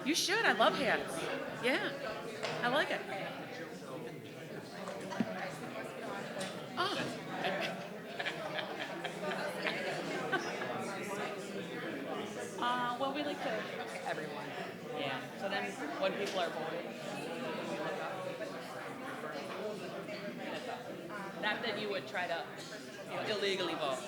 You should. I love hats. Yeah, I like it. Oh. Well, we like to everyone. Yeah. So then, when people are voting, we look up. Not that you would try to, illegally vote.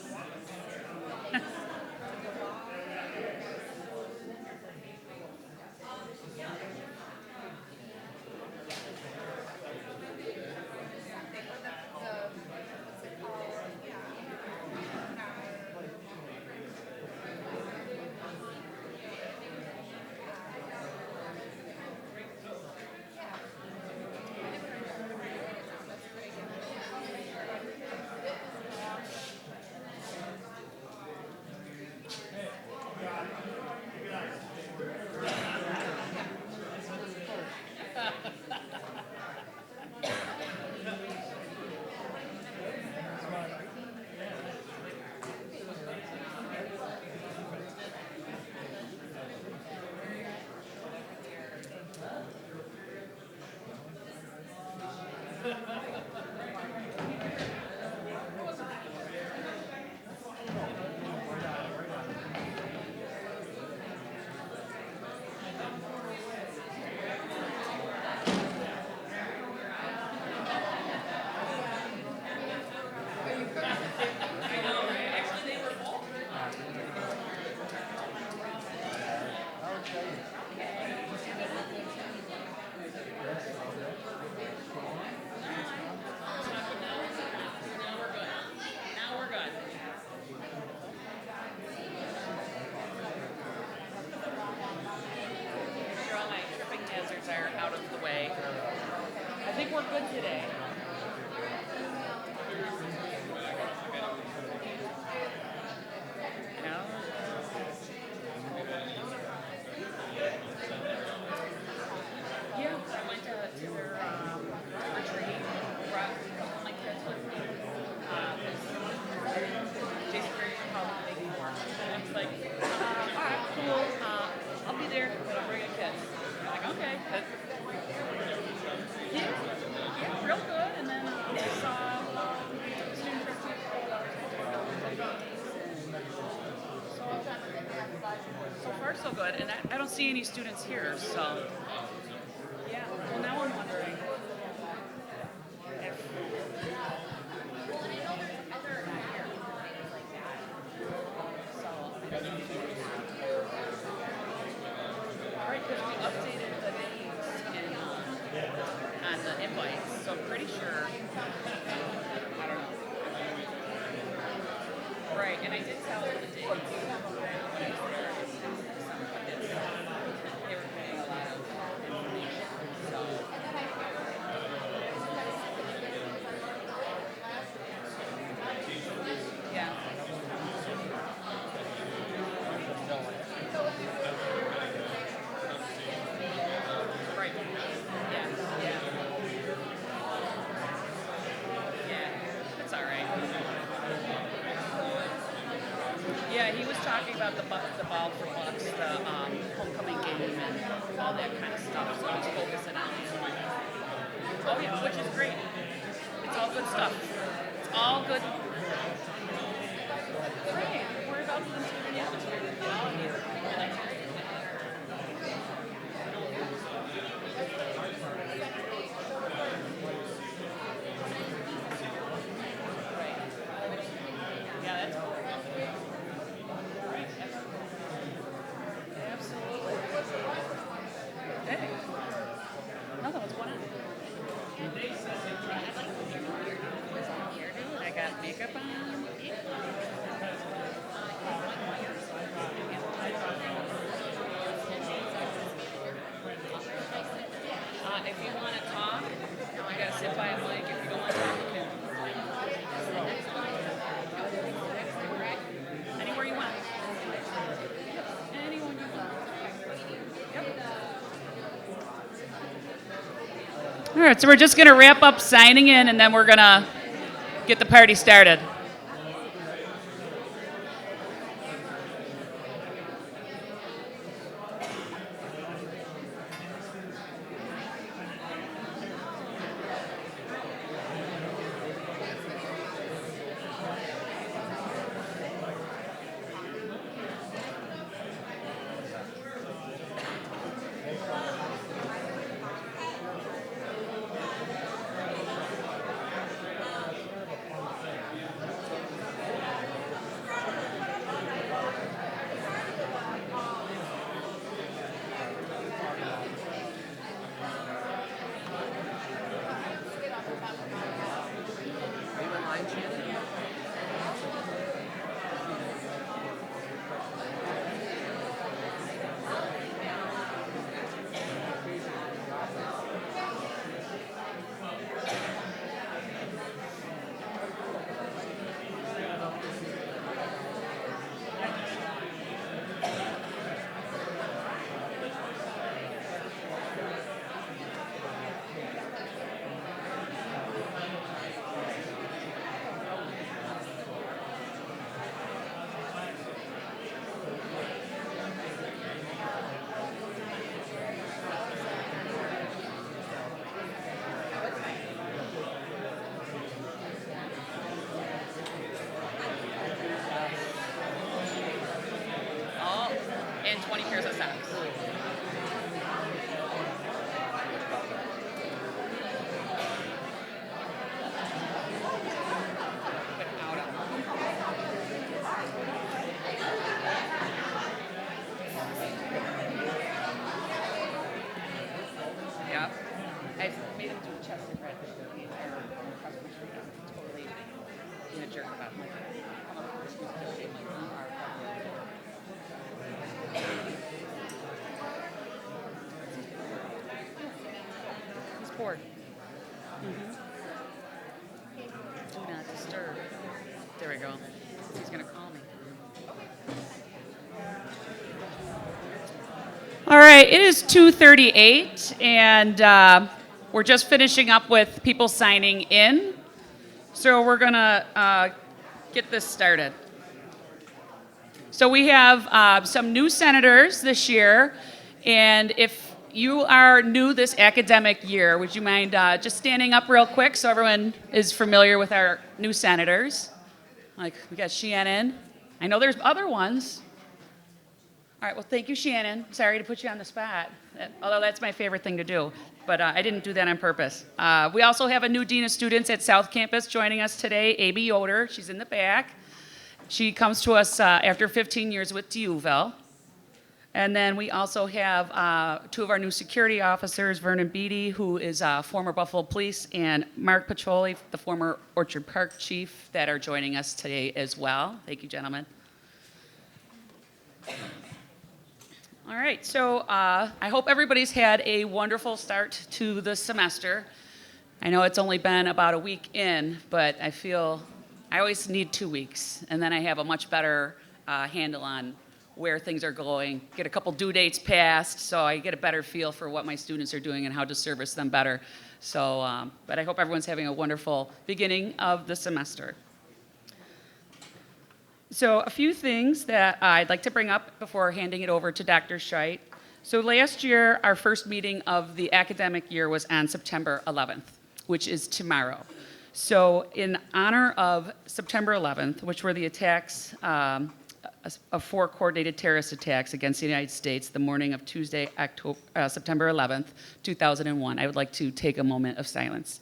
Now we're good. Make sure all my tripping hazards are out of the way. I think we're good today. No? Yeah, I went to their retreat. Brought my kids with me. Jason Berry called me the day before. And it's like, all right, cool. I'll be there, but I'll bring the kids. I'm like, okay. Yeah, yeah, real good. And then I saw student trip to so far so good. And I don't see any students here, so yeah. Well, now I'm wondering if right, because we updated the names on the invites, so I'm pretty sure. I don't know. Right, and I did tell her the dates. When I was there, they were paying a lot of information, so. Yeah. Right. Yeah. Yeah. Yeah. It's all right. Yeah, he was talking about the ball for Bucks, the homecoming game, and all that kind of stuff. So he's focusing on it. Oh yeah, which is great. It's all good stuff. It's all good. Right. We're about to the atmosphere. Like, right. Yeah, that's cool. Right. Absolutely. Hey. Nothing. What's going on? I got makeup on. If you want to talk, I gotta sit by a mic. If you don't want to talk, you can. Anywhere you want. Anyone you want. Yep. All right, so we're just gonna wrap up signing in, and then we're gonna get the party started. and 20 pairs of socks. Without 'em. Yep. I made him do a chest and red customer street. I'm totally being a jerk about it. Like, come up with this game, like, you are he's bored. Do not disturb. There we go. He's gonna call me. All right, it is 2:38, and we're just finishing up with people signing in. So we're gonna get this started. So we have some new senators this year, and if you are new this academic year, would you mind just standing up real quick so everyone is familiar with our new senators? Like, we got Shannon. I know there's other ones. All right, well, thank you, Shannon. Sorry to put you on the spot, although that's my favorite thing to do, but I didn't do that on purpose. We also have a new Dean of Students at South Campus joining us today, Amy Yoder. She's in the back. She comes to us after 15 years with DUville. And then we also have two of our new security officers, Vernon Beatty, who is former Buffalo Police, and Mark Pacholi, the former Orchard Park chief, that are joining us today as well. Thank you, gentlemen. All right, so I hope everybody's had a wonderful start to the semester. I know it's only been about a week in, but I feel I always need 2 weeks, and then I have a much better handle on where things are going, get a couple due dates passed, so I get a better feel for what my students are doing and how to service them better. So, but I hope everyone's having a wonderful beginning of the semester. So a few things that I'd like to bring up before handing it over to Dr. Scheit. So last year, our first meeting of the academic year was on September 11th, which is tomorrow. So in honor of September 11th, which were the attacks of 4 coordinated terrorist attacks against the United States the morning of Tuesday, September 11th, 2001, I would like to take a moment of silence.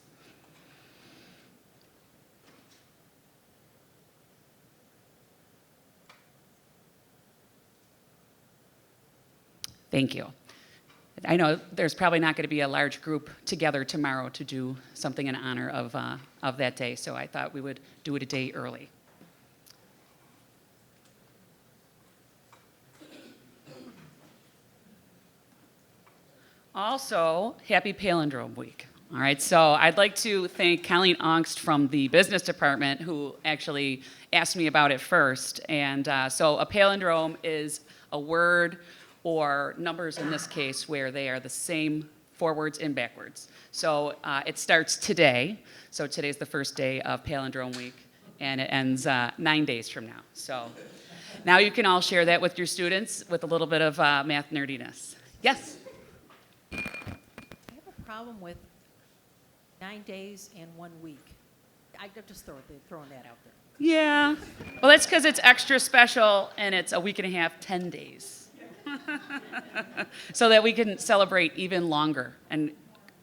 Thank you. I know there's probably not going to be a large group together tomorrow to do something in honor of that day, so I thought we would do it a day early. Also, happy Palindrome Week. All right, so I'd like to thank Colleen Ongst from the business department who actually asked me about it first. And so a palindrome is a word or numbers in this case where they are the same forwards and backwards. So it starts today. So today's the first day of Palindrome Week, and it ends 9 days from now. So now you can all share that with your students with a little bit of math nerdiness. Yes? I have a problem with 9 days and 1 week. I'm just throwing that out there. Yeah. Well, that's because it's extra special and it's a week and a half, 10 days. So that we can celebrate even longer and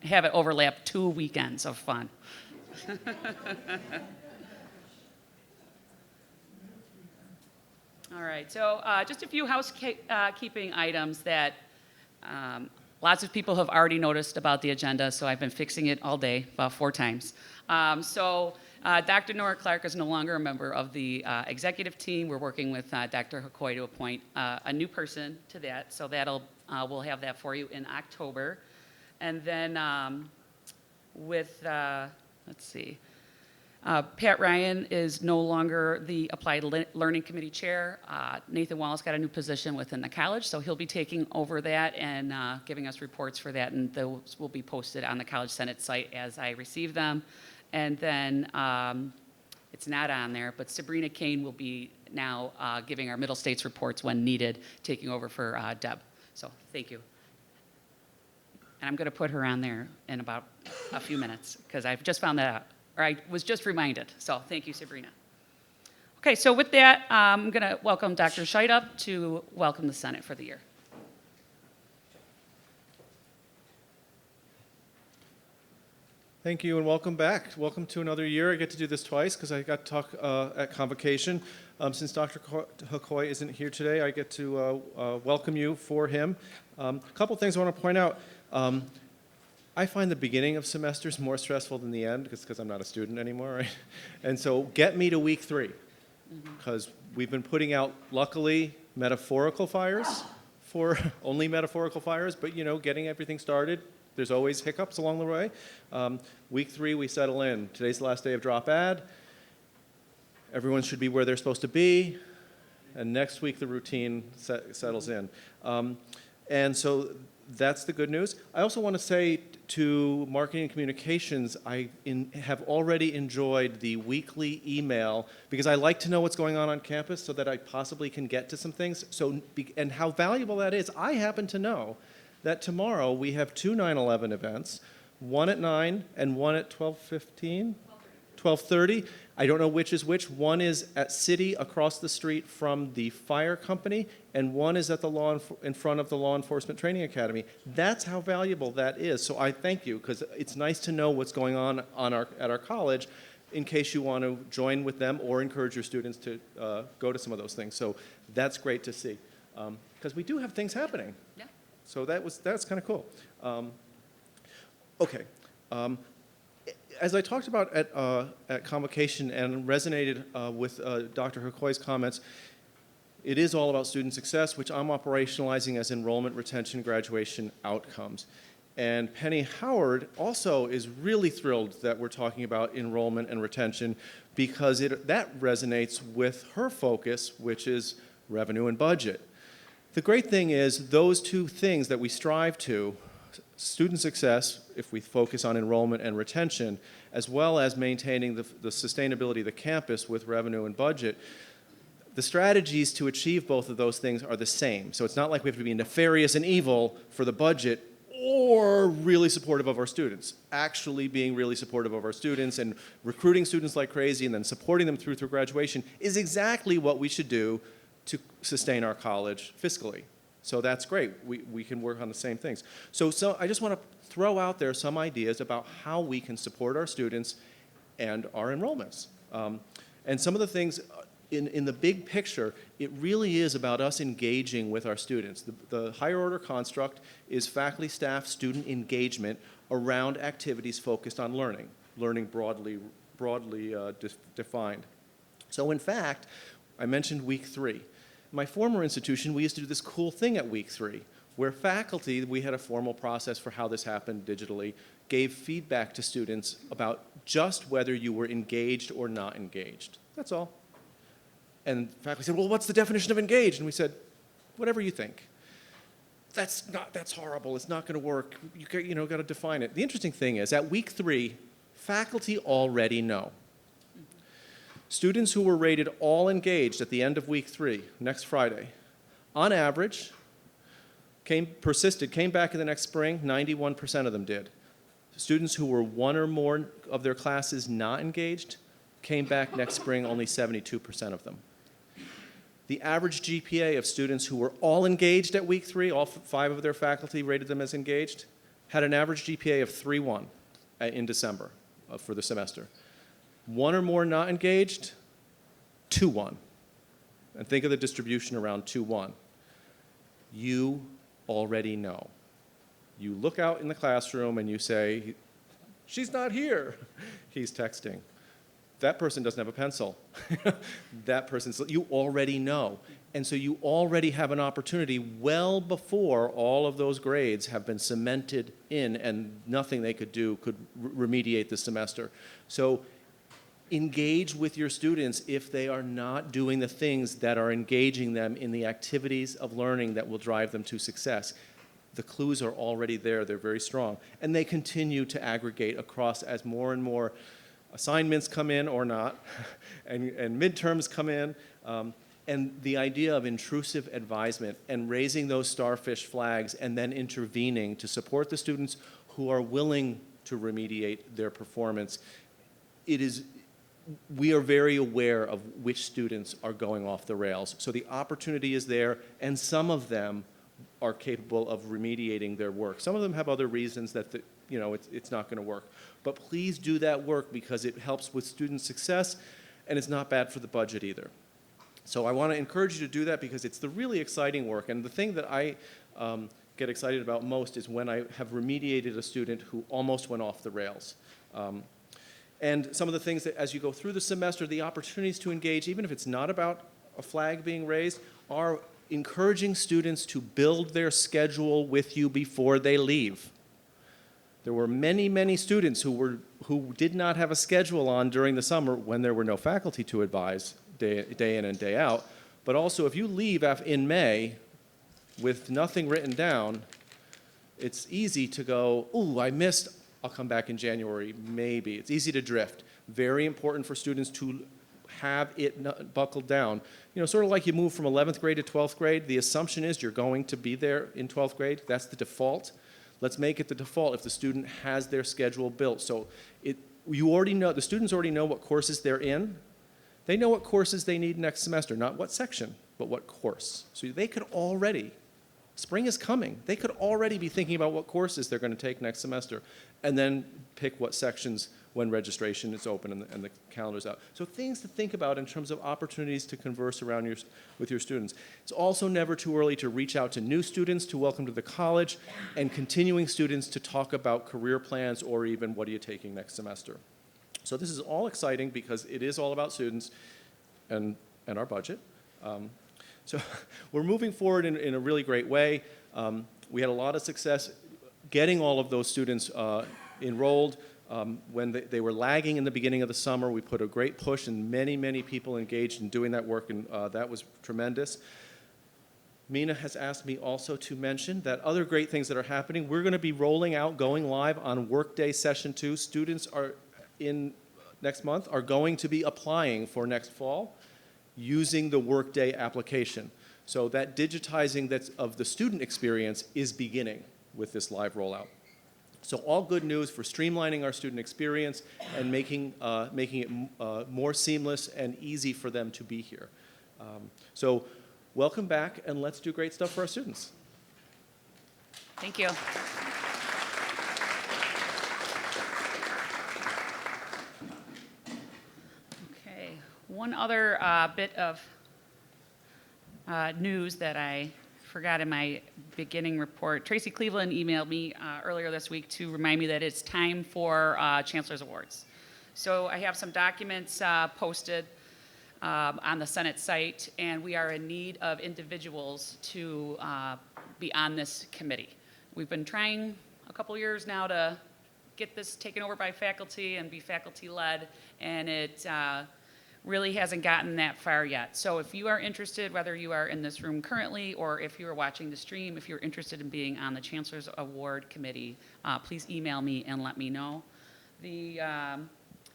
have it overlap 2 weekends of fun. All right, so just a few housekeeping items that lots of people have already noticed about the agenda, so I've been fixing it all day, about 4 times. Dr. Nora Clark is no longer a member of the executive team. We're working with Dr. Hakoy to appoint a new person to that, so we'll have that for you in October. And then let's see, Pat Ryan is no longer the Applied Learning Committee chair. Nathan Wallace got a new position within the college, so he'll be taking over that and giving us reports for that, and those will be posted on the College Senate site as I receive them. And then it's not on there, but Sabrina Kane will be now giving our Middle States reports when needed, taking over for Deb. So thank you. And I'm going to put her on there in about a few minutes because I've just found that out, or I was just reminded. So thank you, Sabrina. Okay, so with that, I'm going to welcome Dr. Scheid up to welcome the Senate for the year. Thank you and welcome back. Welcome to another year. I get to do this twice because I got to talk at convocation. Since Dr. Hakoy isn't here today, I get to welcome you for him. A couple things I want to point out. I find the beginning of semesters more stressful than the end because I'm not a student anymore, right? And so get me to week 3 because we've been putting out, luckily, metaphorical fires for only metaphorical fires, but getting everything started. There's always hiccups along the way. Week 3, we settle in. Today's the last day of drop ad. Everyone should be where they're supposed to be. And next week, the routine settles in. And so that's the good news. I also want to say to marketing and communications, I have already enjoyed the weekly email because I like to know what's going on campus so that I possibly can get to some things. And how valuable that is. I happen to know that tomorrow we have 2 9/11 events, one at 9 and one at 12:15, 12:30. I don't know which is which. One is at City across the street from the fire company, and one is at the in front of the Law Enforcement Training Academy. That's how valuable that is. So I thank you because it's nice to know what's going on at our college in case you want to join with them or encourage your students to go to some of those things. So that's great to see because we do have things happening. Yeah. So that's kind of cool. Okay. As I talked about at convocation and resonated with Dr. Hakoy's comments, it is all about student success, which I'm operationalizing as enrollment, retention, graduation outcomes. And Penny Howard also is really thrilled that we're talking about enrollment and retention because that resonates with her focus, which is revenue and budget. The great thing is those two things that we strive to, student success, if we focus on enrollment and retention, as well as maintaining the sustainability of the campus with revenue and budget, the strategies to achieve both of those things are the same. So it's not like we have to be nefarious and evil for the budget or really supportive of our students. Actually being really supportive of our students and recruiting students like crazy and then supporting them through graduation is exactly what we should do to sustain our college fiscally. So that's great. We can work on the same things. So I just want to throw out there some ideas about how we can support our students and our enrollments. And some of the things in the big picture, it really is about us engaging with our students. The higher order construct is faculty, staff, student engagement around activities focused on learning broadly defined. So in fact, I mentioned week 3. My former institution, we used to do this cool thing at week 3, where faculty, we had a formal process for how this happened digitally, gave feedback to students about just whether you were engaged or not engaged. That's all. And faculty said, well, what's the definition of engaged? And we said, whatever you think. That's horrible. It's not going to work. You got to define it. The interesting thing is, at week 3, faculty already know. Students who were rated all engaged at the end of week 3, next Friday, on average, came back in the next spring, 91% of them did. Students who were 1 or more of their classes not engaged came back next spring, only 72% of them. The average GPA of students who were all engaged at week 3, all 5 of their faculty rated them as engaged, had an average GPA of 3.1 in December for the semester. 1 or more not engaged, 2.1. And think of the distribution around 2.1. You already know. You look out in the classroom and you say, she's not here. He's texting. That person doesn't have a pencil. You already know. And so you already have an opportunity well before all of those grades have been cemented in and nothing they could do could remediate the semester. So engage with your students if they are not doing the things that are engaging them in the activities of learning that will drive them to success. The clues are already there. They're very strong. And they continue to aggregate across as more and more assignments come in or not, and midterms come in. And the idea of intrusive advisement and raising those starfish flags and then intervening to support the students who are willing to remediate their performance, it is we are very aware of which students are going off the rails. So the opportunity is there, and some of them are capable of remediating their work. Some of them have other reasons that it's not going to work. But please do that work because it helps with student success, and it's not bad for the budget either. So I want to encourage you to do that because it's the really exciting work. And the thing that I get excited about most is when I have remediated a student who almost went off the rails. And some of the things that, as you go through the semester, the opportunities to engage, even if it's not about a flag being raised, are encouraging students to build their schedule with you before they leave. There were many, many students who did not have a schedule on during the summer when there were no faculty to advise day in and day out. But also, if you leave in May with nothing written down, it's easy to go, ooh, I missed, I'll come back in January, maybe. It's easy to drift. Very important for students to have it buckled down. Sort of like you move from 11th grade to 12th grade, the assumption is you're going to be there in 12th grade. That's the default. Let's make it the default if the student has their schedule built. So you already know, the students already know what courses they're in. They know what courses they need next semester, not what section, but what course. So they could already, spring is coming, they could already be thinking about what courses they're going to take next semester, and then pick what sections when registration is open and the calendar's out. So things to think about in terms of opportunities to converse with your students. It's also never too early to reach out to new students to welcome to the college, and continuing students to talk about career plans or even what are you taking next semester. So this is all exciting because it is all about students and our budget. So we're moving forward in a really great way. We had a lot of success getting all of those students enrolled. When they were lagging in the beginning of the summer, we put a great push and many, many people engaged in doing that work, and that was tremendous. Mina has asked me also to mention that other great things that are happening. We're going to be rolling out, going live on Workday Session 2. Students are next month are going to be applying for next fall using the Workday application. So that digitizing of the student experience is beginning with this live rollout. So all good news for streamlining our student experience and making it more seamless and easy for them to be here. So welcome back, and let's do great stuff for our students. Thank you. Okay, one other bit of news that I forgot in my beginning report. Tracy Cleveland emailed me earlier this week to remind me that it's time for Chancellor's Awards. So I have some documents posted on the Senate site, and we are in need of individuals to be on this committee. We've been trying a couple years now to get this taken over by faculty and be faculty-led, and it really hasn't gotten that far yet. So if you are interested, whether you are in this room currently or if you are watching the stream, if you're interested in being on the Chancellor's Award Committee, please email me and let me know. The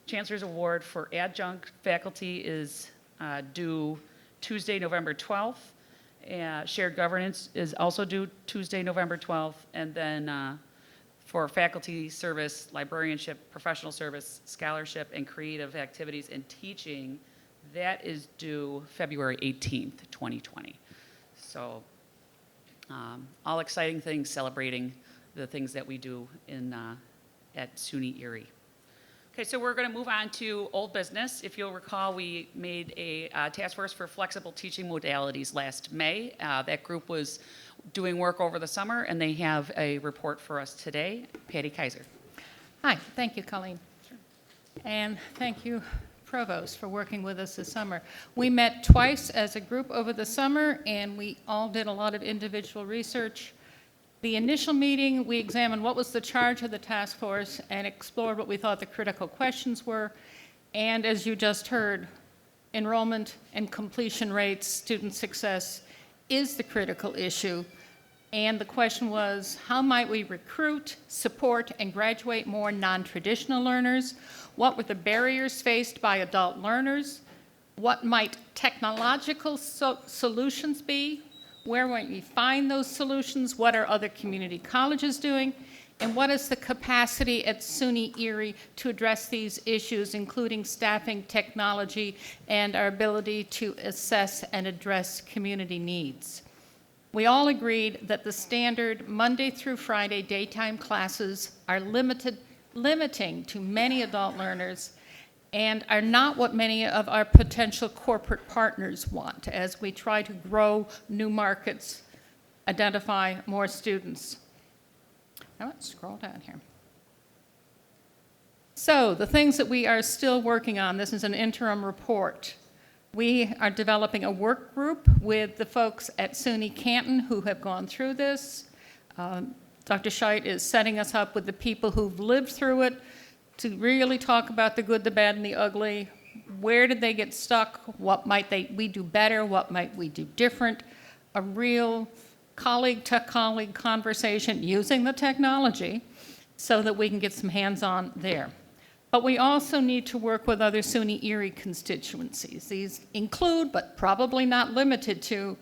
Chancellor's Award for adjunct faculty is due Tuesday, November 12th. Shared governance is also due Tuesday, November 12th. And then for faculty service, librarianship, professional service, scholarship, and creative activities and teaching, that is due February 18th, 2020. So all exciting things celebrating the things that we do at SUNY Erie. Okay, so we're going to move on to old business. If you'll recall, we made a task force for flexible teaching modalities last May. That group was doing work over the summer, and they have a report for us today. Patty Kaiser. Hi, thank you, Colleen. Sure. And thank you, Provost, for working with us this summer. We met twice as a group over the summer, and we all did a lot of individual research. The initial meeting, we examined what was the charge of the task force and explored what we thought the critical questions were. And as you just heard, enrollment and completion rates, student success is the critical issue. And the question was, how might we recruit, support, and graduate more non-traditional learners? What were the barriers faced by adult learners? What might technological solutions be? Where might we find those solutions? What are other community colleges doing? And what is the capacity at SUNY Erie to address these issues, including staffing, technology, and our ability to assess and address community needs? We all agreed that the standard Monday through Friday daytime classes are limiting to many adult learners and are not what many of our potential corporate partners want as we try to grow new markets, identify more students. Let's scroll down here. So the things that we are still working on, this is an interim report. We are developing a work group with the folks at SUNY Canton who have gone through this. Dr. Scheit is setting us up with the people who've lived through it to really talk about the good, the bad, and the ugly. Where did they get stuck? What might we do better? What might we do different? A real colleague-to-colleague conversation using the technology so that we can get some hands-on there. But we also need to work with other SUNY Erie constituencies. These include, but probably not limited to,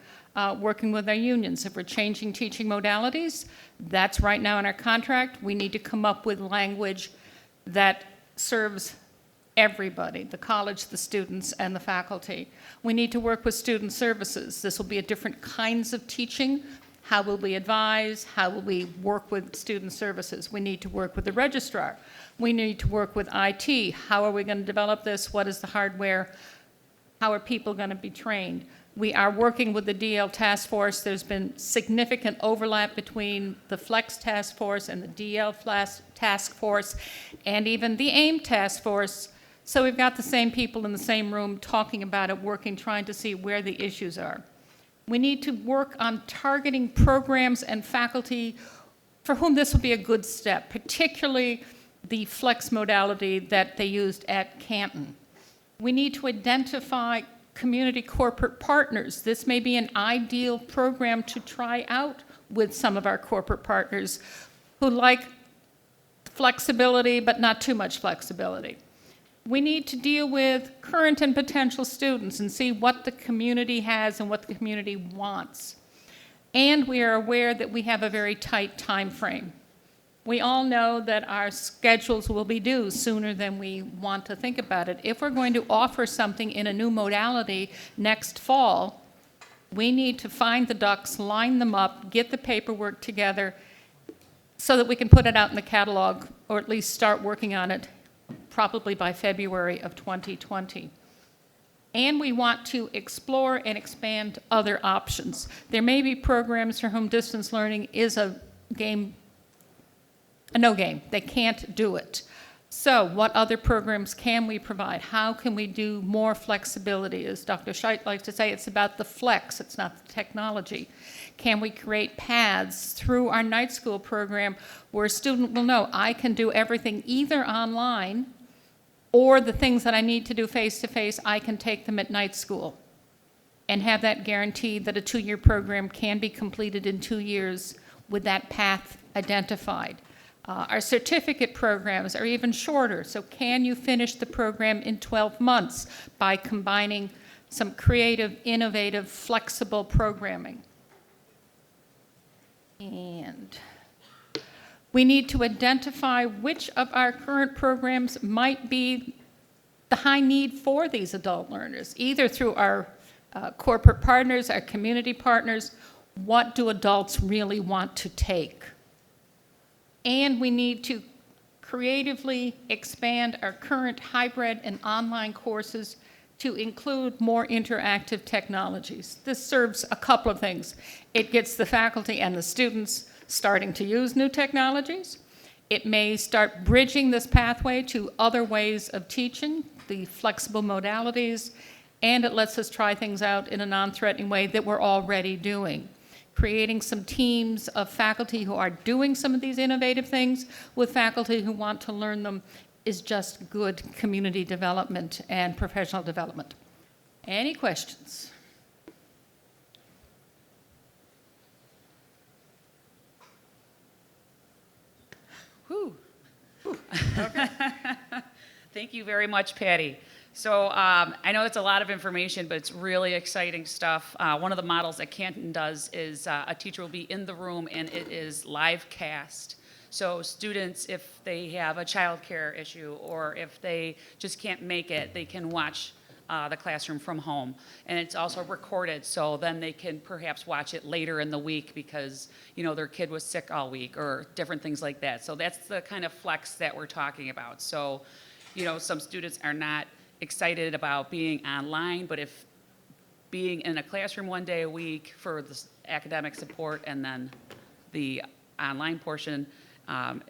working with our unions. If we're changing teaching modalities, that's right now in our contract. We need to come up with language that serves everybody, the college, the students, and the faculty. We need to work with student services. This will be a different kinds of teaching. How will we advise? How will we work with student services? We need to work with the registrar. We need to work with IT. How are we going to develop this? What is the hardware? How are people going to be trained? We are working with the DL task force. There's been significant overlap between the Flex task force and the DL task force, and even the AIM task force. So we've got the same people in the same room talking about it, working, trying to see where the issues are. We need to work on targeting programs and faculty for whom this will be a good step, particularly the flex modality that they used at Canton. We need to identify community corporate partners. This may be an ideal program to try out with some of our corporate partners who like flexibility but not too much flexibility. We need to deal with current and potential students and see what the community has and what the community wants. And we are aware that we have a very tight time frame. We all know that our schedules will be due sooner than we want to think about it. If we're going to offer something in a new modality next fall, we need to find the ducks, line them up, get the paperwork together so that we can put it out in the catalog, or at least start working on it probably by February of 2020. And we want to explore and expand other options. There may be programs for whom distance learning is a no game. They can't do it. So what other programs can we provide? How can we do more flexibility? As Dr. Scheit likes to say, it's about the flex, it's not the technology. Can we create paths through our night school program where a student will know, I can do everything either online or the things that I need to do face-to-face, I can take them at night school and have that guaranteed that a 2-year program can be completed in 2 years with that path identified. Our certificate programs are even shorter, so can you finish the program in 12 months by combining some creative, innovative, flexible programming? And we need to identify which of our current programs might be the high need for these adult learners, either through our corporate partners, our community partners. What do adults really want to take? And we need to creatively expand our current hybrid and online courses to include more interactive technologies. This serves a couple of things. It gets the faculty and the students starting to use new technologies. It may start bridging this pathway to other ways of teaching, the flexible modalities, and it lets us try things out in a non-threatening way that we're already doing. Creating some teams of faculty who are doing some of these innovative things with faculty who want to learn them is just good community development and professional development. Any questions? Whew. Thank you very much, Patty. So I know it's a lot of information, but it's really exciting stuff. One of the models that Canton does is a teacher will be in the room and it is live cast. So students, if they have a childcare issue or if they just can't make it, they can watch the classroom from home. And it's also recorded, so then they can perhaps watch it later in the week because, you know, their kid was sick all week or different things like that. So that's the kind of flex that we're talking about. So, you know, some students are not excited about being online, but if being in a classroom one day a week for the academic support and then the online portion,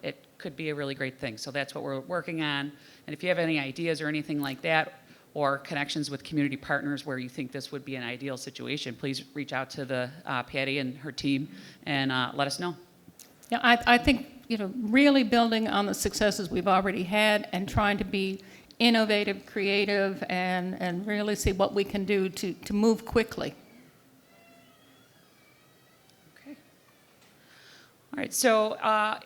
it could be a really great thing. So that's what we're working on. And if you have any ideas or anything like that, or connections with community partners where you think this would be an ideal situation, please reach out to the Patty and her team and let us know. Yeah, I think, you know, really building on the successes we've already had and trying to be innovative, creative, and really see what we can do to move quickly. All right, so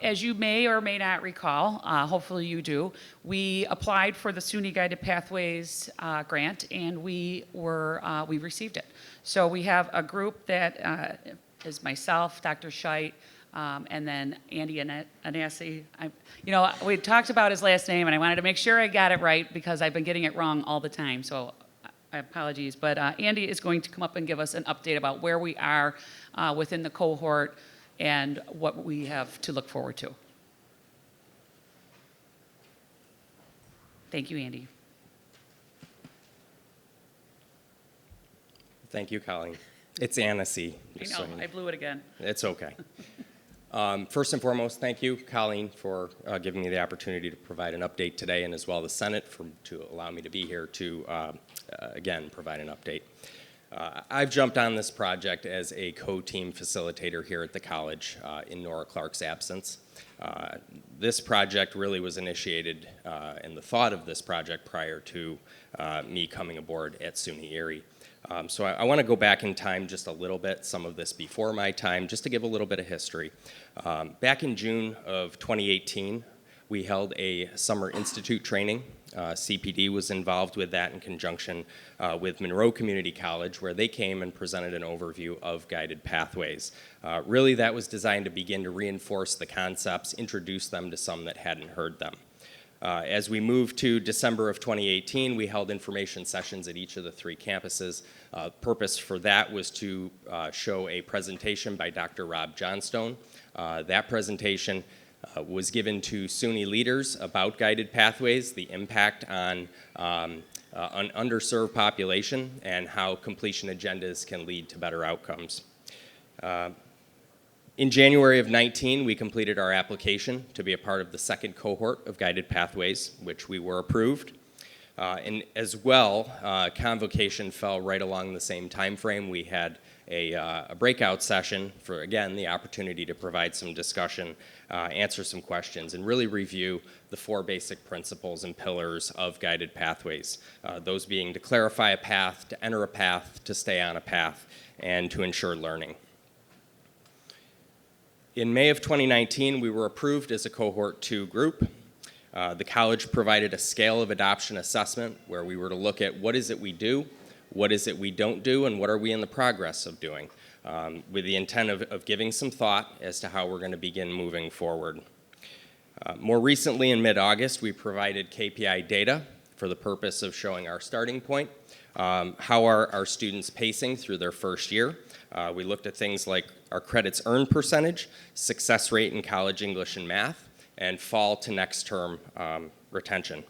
as you may or may not recall, hopefully you do, we applied for the SUNY Guided Pathways grant, and we received it. So we have a group that is myself, Dr. Scheit, and then Andy Anasi. You know, we talked about his last name, and I wanted to make sure I got it right because I've been getting it wrong all the time, so apologies. But Andy is going to come up and give us an update about where we are within the cohort and what we have to look forward to. Thank you, Andy. Thank you, Colleen. It's Annecy. I know, I blew it again. It's okay. First and foremost, thank you, Colleen, for giving me the opportunity to provide an update today, and as well the Senate to allow me to be here to, again, provide an update. I've jumped on this project as a co-team facilitator here at the college in Nora Clark's absence. This project really was initiated, and the thought of this project prior to me coming aboard at SUNY Erie. So I want to go back in time just a little bit, some of this before my time, just to give a little bit of history. Back in June of 2018, we held a summer institute training. CPD was involved with that in conjunction with Monroe Community College, where they came and presented an overview of guided pathways. Really, that was designed to begin to reinforce the concepts, introduce them to some that hadn't heard them. As we moved to December of 2018, we held information sessions at each of the 3 campuses. Purpose for that was to show a presentation by Dr. Rob Johnstone. That presentation was given to SUNY leaders about guided pathways, the impact on an underserved population, and how completion agendas can lead to better outcomes. In January of 19, we completed our application to be a part of the second cohort of Guided Pathways, which we were approved. And as well, convocation fell right along the same time frame. We had a breakout session for, again, the opportunity to provide some discussion, answer some questions, and really review the 4 basic principles and pillars of Guided Pathways. Those being to clarify a path, to enter a path, to stay on a path, and to ensure learning. In May of 2019, we were approved as a Cohort 2 group. The college provided a scale of adoption assessment where we were to look at what is it we do, what is it we don't do, and what are we in the progress of doing, with the intent of giving some thought as to how we're going to begin moving forward. More recently, in mid-August, we provided KPI data for the purpose of showing our starting point. How are our students pacing through their first year? We looked at things like our credits earned percentage, success rate in college English and math, and fall to next term retention.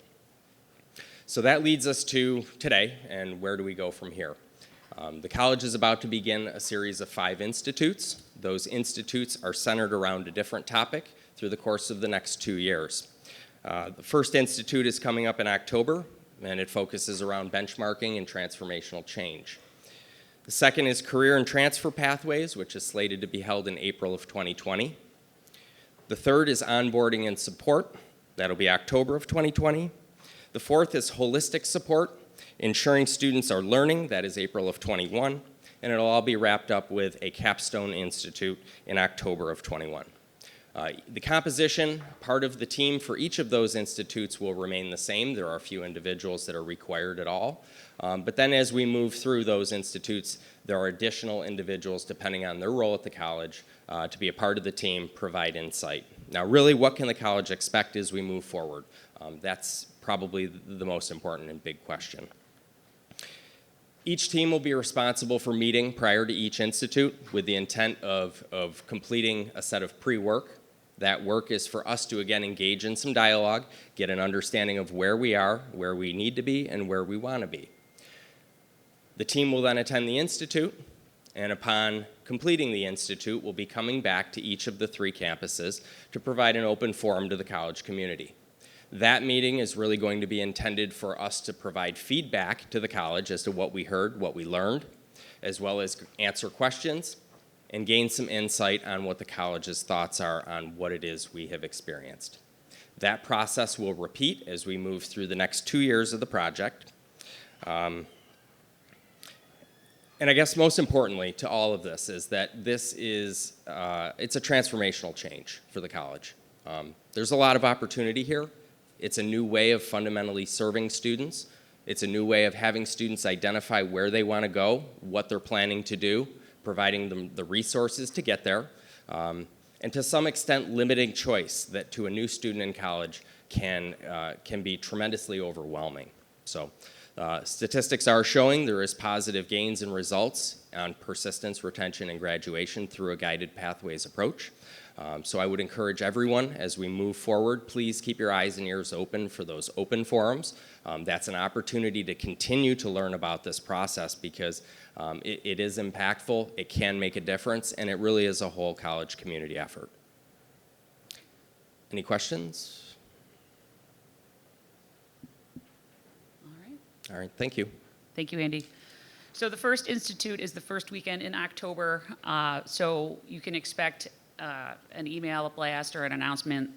So that leads us to today, and where do we go from here? The college is about to begin a series of 5 institutes. Those institutes are centered around a different topic through the course of the next 2 years. The first institute is coming up in October, and it focuses around benchmarking and transformational change. The second is Career and Transfer Pathways, which is slated to be held in April of 2020. The third is Onboarding and Support. That'll be October of 2020. The fourth is Holistic Support, ensuring students are learning. That is April of 21. And it'll all be wrapped up with a Capstone Institute in October of 21. The composition, part of the team for each of those institutes will remain the same. There are a few individuals that are required at all. But then as we move through those institutes, there are additional individuals, depending on their role at the college, to be a part of the team, provide insight. Now, really, what can the college expect as we move forward? That's probably the most important and big question. Each team will be responsible for meeting prior to each institute with the intent of completing a set of pre-work. That work is for us to, again, engage in some dialogue, get an understanding of where we are, where we need to be, and where we want to be. The team will then attend the institute, and upon completing the institute, we'll be coming back to each of the 3 campuses to provide an open forum to the college community. That meeting is really going to be intended for us to provide feedback to the college as to what we heard, what we learned, as well as answer questions and gain some insight on what the college's thoughts are on what it is we have experienced. That process will repeat as we move through the next 2 years of the project. And I guess most importantly to all of this is that this is, it's a transformational change for the college. There's a lot of opportunity here. It's a new way of fundamentally serving students. It's a new way of having students identify where they want to go, what they're planning to do, providing them the resources to get there, and to some extent limiting choice that to a new student in college can be tremendously overwhelming. So statistics are showing there is positive gains in results on persistence, retention, and graduation through a guided pathways approach. So I would encourage everyone as we move forward, please keep your eyes and ears open for those open forums. That's an opportunity to continue to learn about this process because it is impactful, it can make a difference, and it really is a whole college community effort. Any questions? All right. All right, thank you. Thank you, Andy. So the first institute is the first weekend in October, so you can expect an email, a blast, or an announcement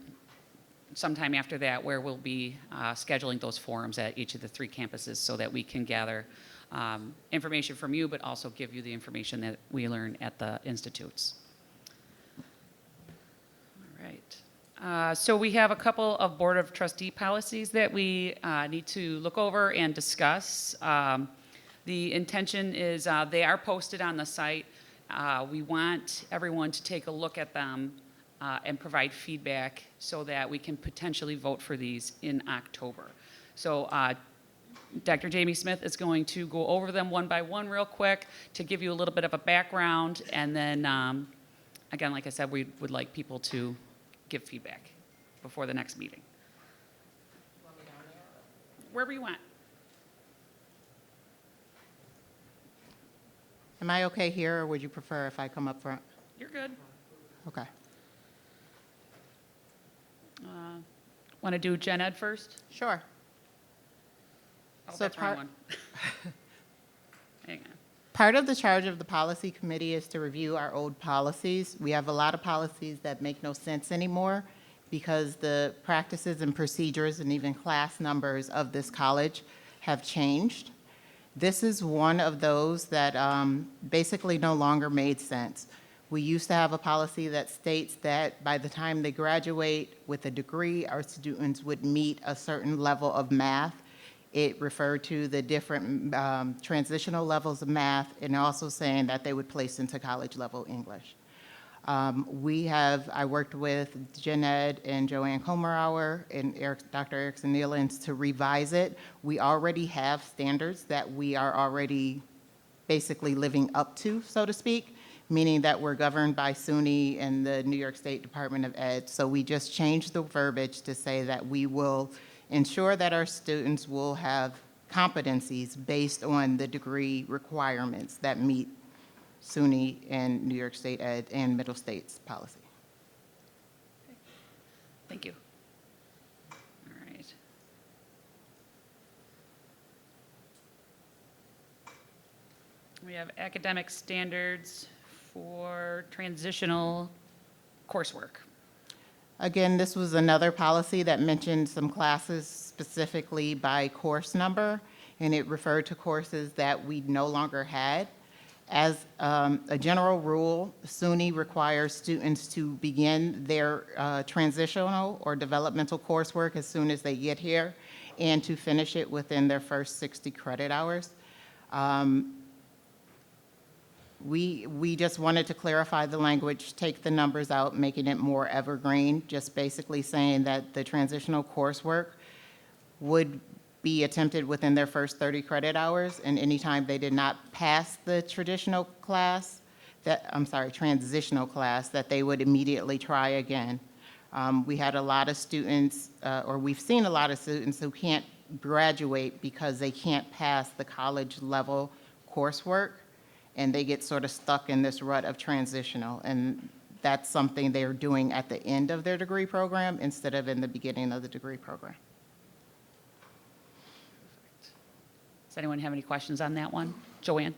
sometime after that where we'll be scheduling those forums at each of the 3 campuses so that we can gather information from you, but also give you the information that we learn at the institutes. All right. So we have a couple of Board of Trustee policies that we need to look over and discuss. The intention is they are posted on the site. We want everyone to take a look at them and provide feedback so that we can potentially vote for these in October. So Dr. Jamie Smith is going to go over them one by one real quick to give you a little bit of a background, and then, again, like I said, we would like people to give feedback before the next meeting. Wherever you want. Am I okay here, or would you prefer if I come up front? You're good. Okay. Want to do Gen Ed first? Sure. Oh, So that's the wrong part- one. Hang on. Part of the charge of the policy committee is to review our old policies. We have a lot of policies that make no sense anymore because the practices and procedures and even class numbers of this college have changed. This is one of those that basically no longer made sense. We used to have a policy that states that by the time they graduate with a degree, our students would meet a certain level of math. It referred to the different transitional levels of math and also saying that they would place into college level English. I worked with Gen Ed and Joanne Komerauer and Dr. Erickson Nealons to revise it. We already have standards that we are already basically living up to, so to speak, meaning that we're governed by SUNY and the New York State Department of Ed. So we just changed the verbiage to say that we will ensure that our students will have competencies based on the degree requirements that meet SUNY and New York State Ed and Middle States policy. Thank you. All right. We have academic standards for transitional coursework. Again, this was another policy that mentioned some classes specifically by course number, and it referred to courses that we no longer had. As a general rule, SUNY requires students to begin their transitional or developmental coursework as soon as they get here and to finish it within their first 60 credit hours. We just wanted to clarify the language, take the numbers out, making it more evergreen, just basically saying that the transitional coursework would be attempted within their first 30 credit hours, and anytime they did not pass the transitional class, that they would immediately try again. We had a lot of students, or we've seen a lot of students who can't graduate because they can't pass the college level coursework, and they get sort of stuck in this rut of transitional. And that's something they're doing at the end of their degree program instead of in the beginning of the degree program. Does anyone have any questions on that one? Joanne?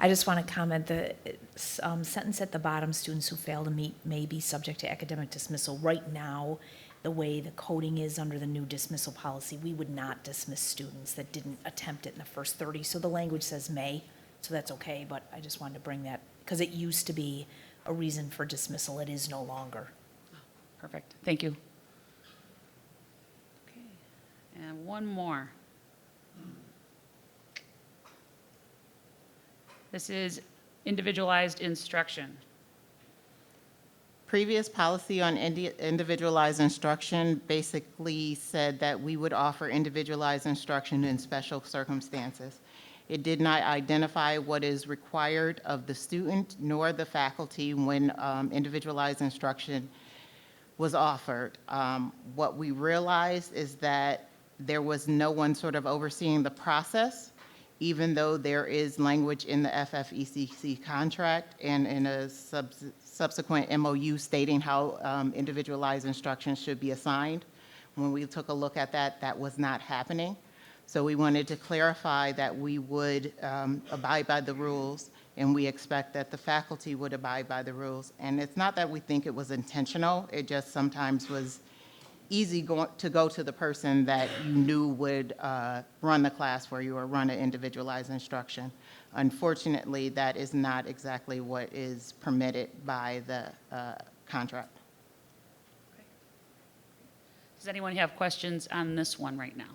I just want to comment, the sentence at the bottom, students who fail to meet may be subject to academic dismissal. Right now, the way the coding is under the new dismissal policy, we would not dismiss students that didn't attempt it in the first 30. So the language says may, so that's okay, but I just wanted to bring that, because it used to be a reason for dismissal. It is no longer. Perfect, thank you. Okay, and one more. This is individualized instruction. Previous policy on individualized instruction basically said that we would offer individualized instruction in special circumstances. It did not identify what is required of the student nor the faculty when individualized instruction was offered. What we realized is that there was no one sort of overseeing the process, even though there is language in the FFECC contract and in a subsequent MOU stating how individualized instruction should be assigned. When we took a look at that, that was not happening. So we wanted to clarify that we would abide by the rules, and we expect that the faculty would abide by the rules. And it's not that we think it was intentional, it just sometimes was easy to go to the person that you knew would run the class for you or run an individualized instruction. Unfortunately, that is not exactly what is permitted by the contract. Does anyone have questions on this one right now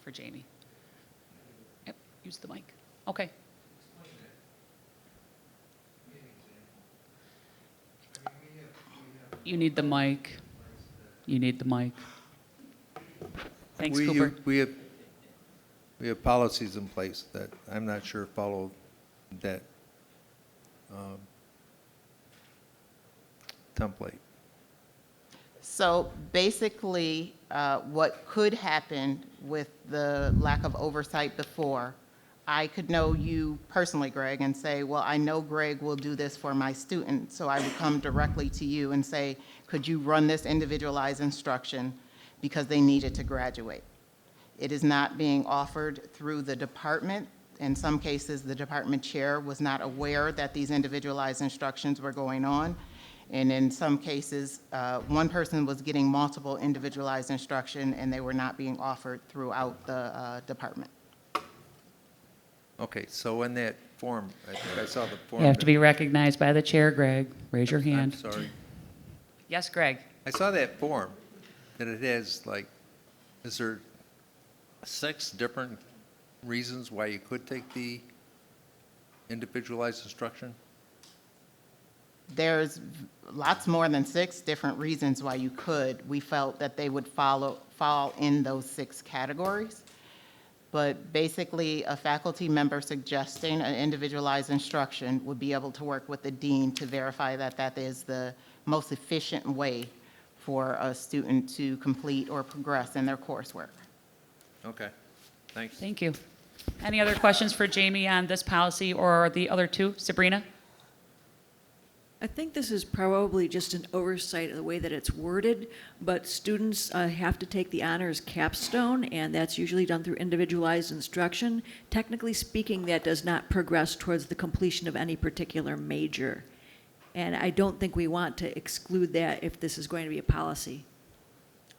for Jamie? Yep, use the mic. Okay. You need the mic. You need the mic. Thanks, Cooper. We have policies in place that I'm not sure follow that template. So basically, what could happen with the lack of oversight before, I could know you personally, Greg, and say, well, I know Greg will do this for my student, so I would come directly to you and say, could you run this individualized instruction because they needed to graduate? It is not being offered through the department. In some cases, the department chair was not aware that these individualized instructions were going on. And in some cases, one person was getting multiple individualized instruction and they were not being offered throughout the department. Okay, so in that form, I think I saw the form. You have to be recognized by the chair, Greg. Raise your I'm hand. sorry. Yes, Greg. I saw that form, that it has like, is there 6 different reasons why you could take the individualized instruction? There's lots more than 6 different reasons why you could. We felt that they would fall in those 6 categories. But basically, a faculty member suggesting an individualized instruction would be able to work with the dean to verify that that is the most efficient way for a student to complete or progress in their coursework. Okay, thanks. Thank you. Any other questions for Jamie on this policy or the other 2? Sabrina? I think this is probably just an oversight of the way that it's worded, but students have to take the honors capstone, and that's usually done through individualized instruction. Technically speaking, that does not progress towards the completion of any particular major. And I don't think we want to exclude that if this is going to be a policy.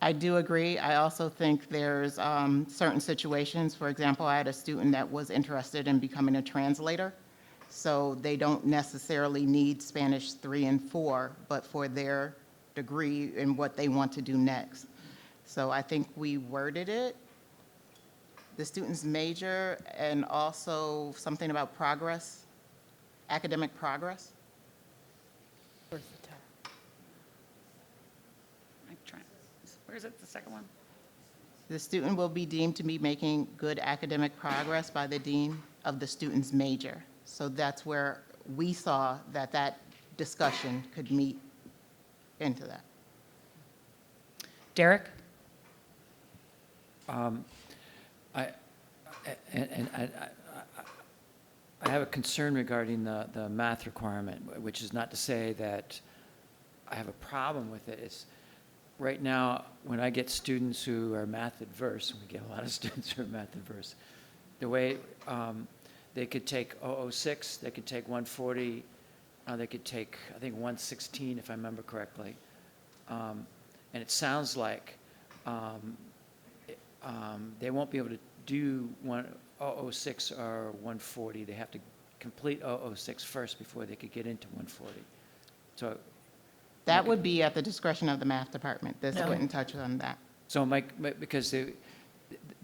I do agree. I also think there's certain situations, for example, I had a student that was interested in becoming a translator. So they don't necessarily need Spanish 3 and 4, but for their degree and what they want to do next. So I think we worded it the student's major, and also something about progress, academic progress. I'm trying, where is it, the second one? The student will be deemed to be making good academic progress by the dean of the student's major. So that's where we saw that that discussion could meet into that. Derek? I have a concern regarding the math requirement, which is not to say that I have a problem with it. It's, right now, when I get students who are math adverse, and we get a lot of students who are math adverse, the way they could take 006, they could take 140, they could take, I think, 116, if I remember correctly. And it sounds like they won't be able to do 006 or 140. They have to complete 006 first before they could get into 140. So That would be at the discretion of the math department. This wouldn't touch on that. So because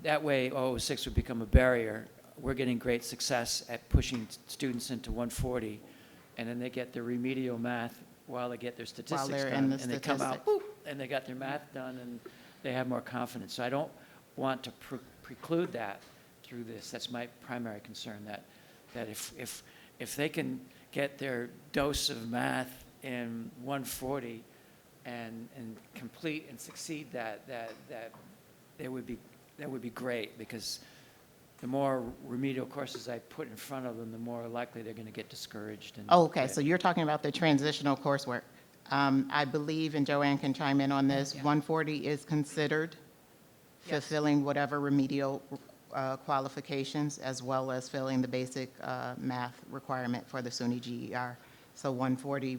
that way 006 would become a barrier. We're getting great success at pushing students into 140, and then they get their remedial math while they get their statistics they're done. in the And they come out, statistics. boop, and they got their math done, and they have more confidence. So I don't want to preclude that through this. That's my primary concern, that if they can get their dose of math in 140 and complete and succeed that would be great, because the more remedial courses I put in front of them, the more likely they're going to get discouraged. And Oh, okay, so you're talking about the transitional coursework. I believe, and Joanne can chime in on this, 140 is considered fulfilling whatever remedial qualifications, as well as filling the basic math requirement for the SUNY GER. So 140,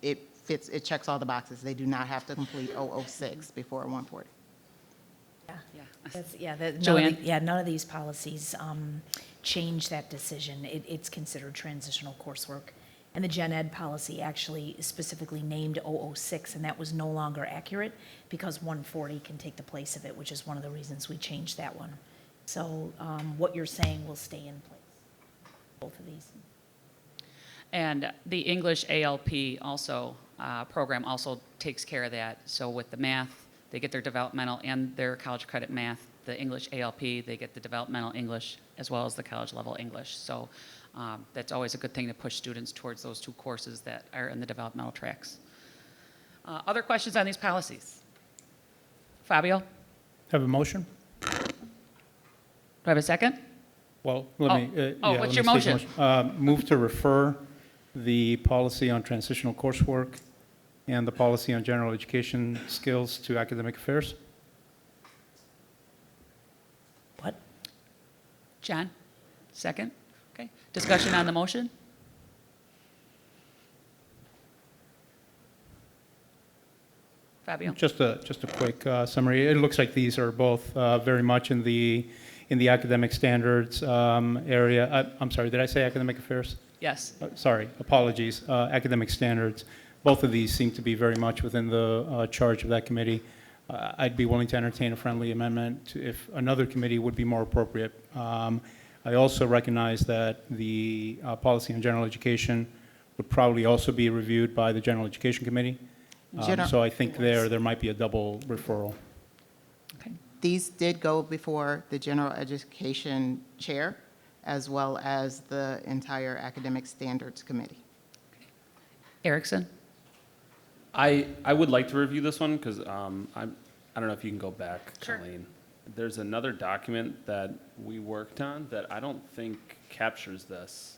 it checks all the boxes. They do not have to complete 006 before 140. Joanne? None of these policies change that decision. It's considered transitional coursework. And the gen ed policy actually specifically named 006, and that was no longer accurate because 140 can take the place of it, which is one of the reasons we changed that one. So what you're saying will stay in place, both of these. And the English ALP also, program also takes care of that. So with the math, they get their developmental and their college credit math. The English ALP, they get the developmental English as well as the college level English. So that's always a good thing to push students towards those two courses that are in the developmental tracks. Other questions on these policies? Fabio? Do Have a motion? I have a second? Well, let me. What's your let me state the motion? Move to refer the policy on transitional coursework and the policy on general education skills to academic affairs. What? John? Second? Okay. Discussion on the motion? Fabio? Just a quick summary. It looks like these are both very much in the academic standards area. I'm sorry, did I say academic affairs? Yes. Sorry, apologies. Academic standards. Both of these seem to be very much within the charge of that committee. I'd be willing to entertain a friendly amendment if another committee would be more appropriate. I also recognize that the policy on general education would probably also be reviewed by the General Education Committee. So I think there might be a double referral. Okay. These did go before the general education chair, as well as the entire academic standards committee. Erickson? I would like to review this one because I don't know if you can go back, Sure. Colleen. There's another document that we worked on that I don't think captures this.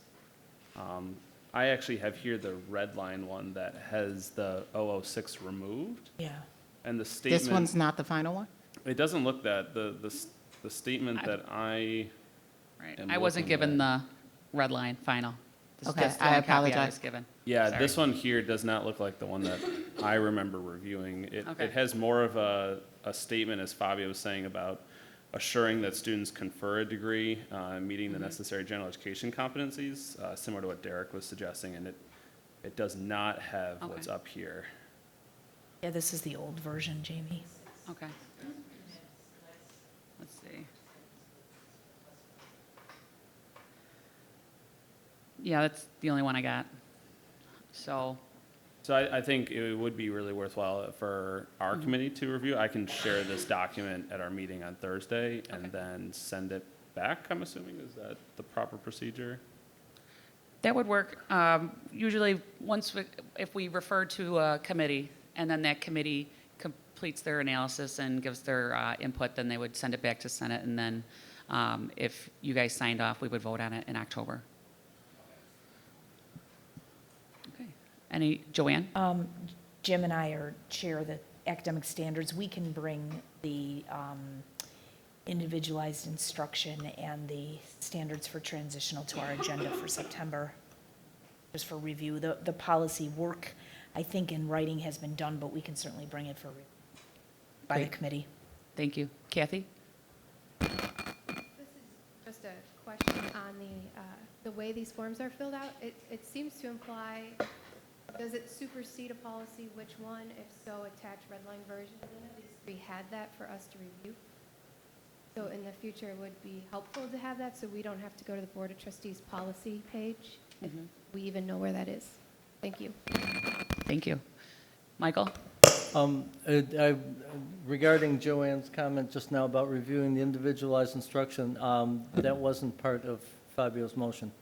I actually have here the red line one that has the 006 removed, Yeah. and the statement. This one's not the final one? It doesn't look that the statement that I. Right. am I wasn't looking given at. the red line final. This is Okay, just the I only copy I apologize. was given. Yeah, Sorry. this one here does not look like the one that I remember reviewing. Okay. It has more of a statement, as Fabio was saying, about assuring that students confer a degree, meeting the necessary general education competencies, similar to what Derek was suggesting, and it does not have what's Okay. up here. Yeah, this is the old version, Jamie. Okay. Let's see. Yeah, that's the only one I got. So, So I think it would be really worthwhile for our committee to review. I can share this document at our meeting on Thursday and then send it back, I'm assuming. Is that the proper procedure? that would work. Usually, if we refer to a committee, and then that committee completes their analysis and gives their input, then they would send it back to Senate, and then if you guys signed off, we would vote on it in October. Okay. Joanne? Jim and I chair the academic standards. We can bring the individualized instruction and the standards for transitional to our agenda for September, just for review. The policy work, I think, in writing has been done, but we can certainly bring it by the committee. Thank you. Kathy? This is just a question on the way these forms are filled out. It seems to imply, does it supersede a policy? Which one? If so, attach red line version. And then at least we had that for us to review. So in the future, it would be helpful to have that so we don't have to go to the Board of Trustees policy page, if we even know where that is. Thank you. Thank you. Michael? Regarding Joanne's comment just now about reviewing the individualized instruction, that wasn't part of Fabio's motion.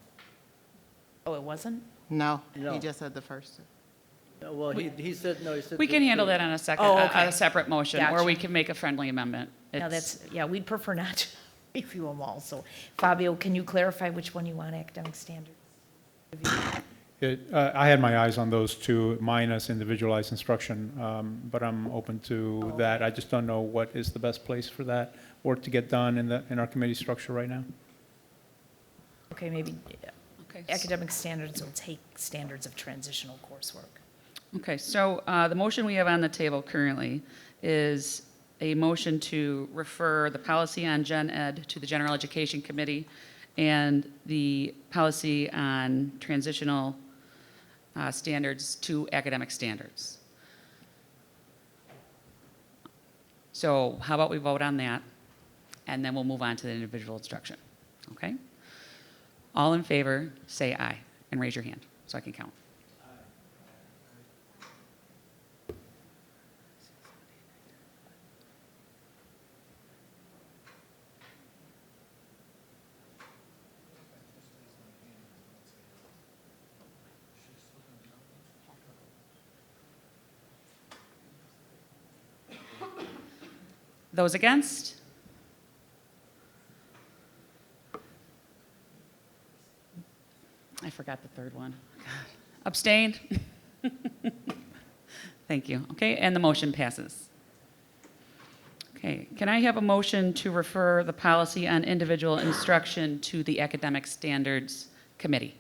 Oh, it wasn't? No, No. he just said the first. Well, he said, no, he said. We can handle that on a second, Oh, on okay. a separate motion, or Gotcha. we can make a friendly amendment. No, It's- we'd prefer not to review them all. So Fabio, can you clarify which one you want academic standards? I had my eyes on those two, minus individualized instruction, but I'm open to that. I just don't know what is the best place for that work to get done in our committee structure right now. Okay, maybe Okay. academic standards will take standards of transitional coursework. Okay, so the motion we have on the table currently is a motion to refer the policy on Gen Ed to the General Education Committee and the policy on transitional standards to academic standards. So how about we vote on that, and then we'll move on to the individual instruction, okay? All in favor, say aye, and raise your hand, so I can count. Those against? I forgot the third one. Abstained? Thank you. Okay, and the motion passes. Okay, can I have a motion to refer the policy on individual instruction to the Academic Standards Committee?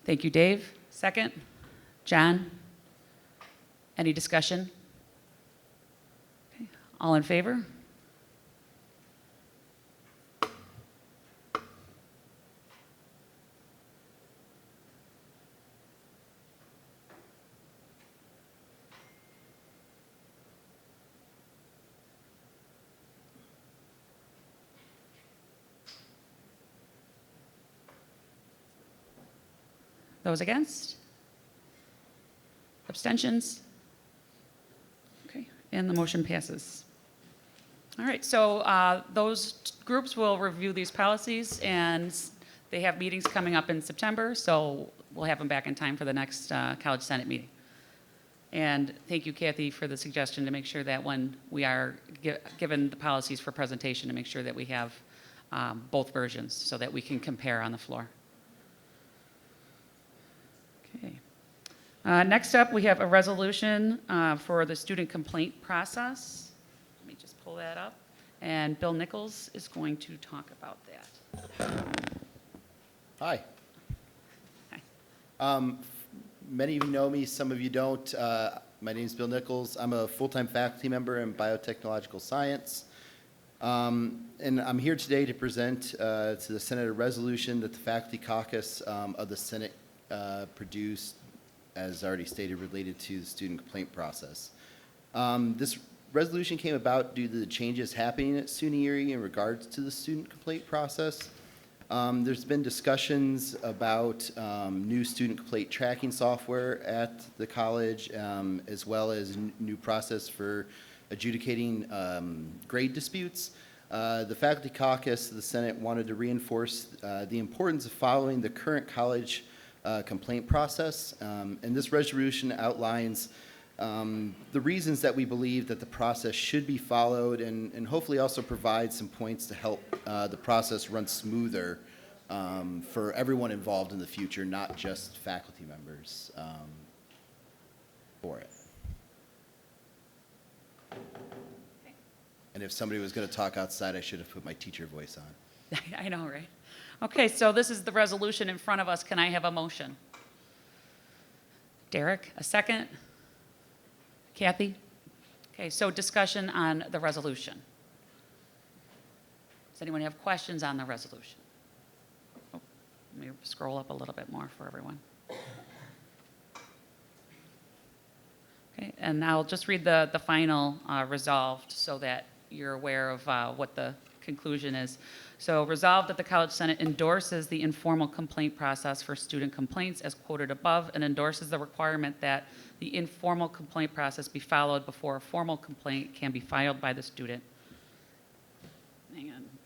Thank you, Dave. Second? John? Any discussion? Okay, all in favor? Those against? Abstentions? Okay, and the motion passes. All right, so those groups will review these policies, and they have meetings coming up in September, so we'll have them back in time for the next College Senate meeting. And thank you, Kathy, for the suggestion to make sure that when we are given the policies for presentation, to make sure that we have both versions so that we can compare on the floor. Okay. Next up, we have a resolution for the student complaint process. Let me just pull that up. And Bill Nichols is going to talk about that. Hi. Hi. Many of you know me, some of you don't. My name is Bill Nichols. I'm a full-time faculty member in biotechnological science. And I'm here today to present to the Senate a resolution that the faculty caucus of the Senate produced, as already stated, related to the student complaint process. This resolution came about due to the changes happening at SUNY Erie in regards to the student complaint process. There's been discussions about new student complaint tracking software at the college, as well as new process for adjudicating grade disputes. The Faculty Caucus of the Senate wanted to reinforce the importance of following the current college complaint process, and this resolution outlines the reasons that we believe that the process should be followed, and hopefully also provide some points to help the process run smoother for everyone involved in the future, not just faculty members for it. And if somebody was going to talk outside, I should have put my teacher voice on. I know, right? Okay, so this is the resolution in front of us. Can I have a motion? Derek, a second? Kathy? Okay, so discussion on the resolution. Does anyone have questions on the resolution? Oh, let me scroll up a little bit more for everyone. Okay, and I'll just read the final resolved so that you're aware of what the conclusion is. So resolved that the College Senate endorses the informal complaint process for student complaints as quoted above, and endorses the requirement that the informal complaint process be followed before a formal complaint can be filed by the student.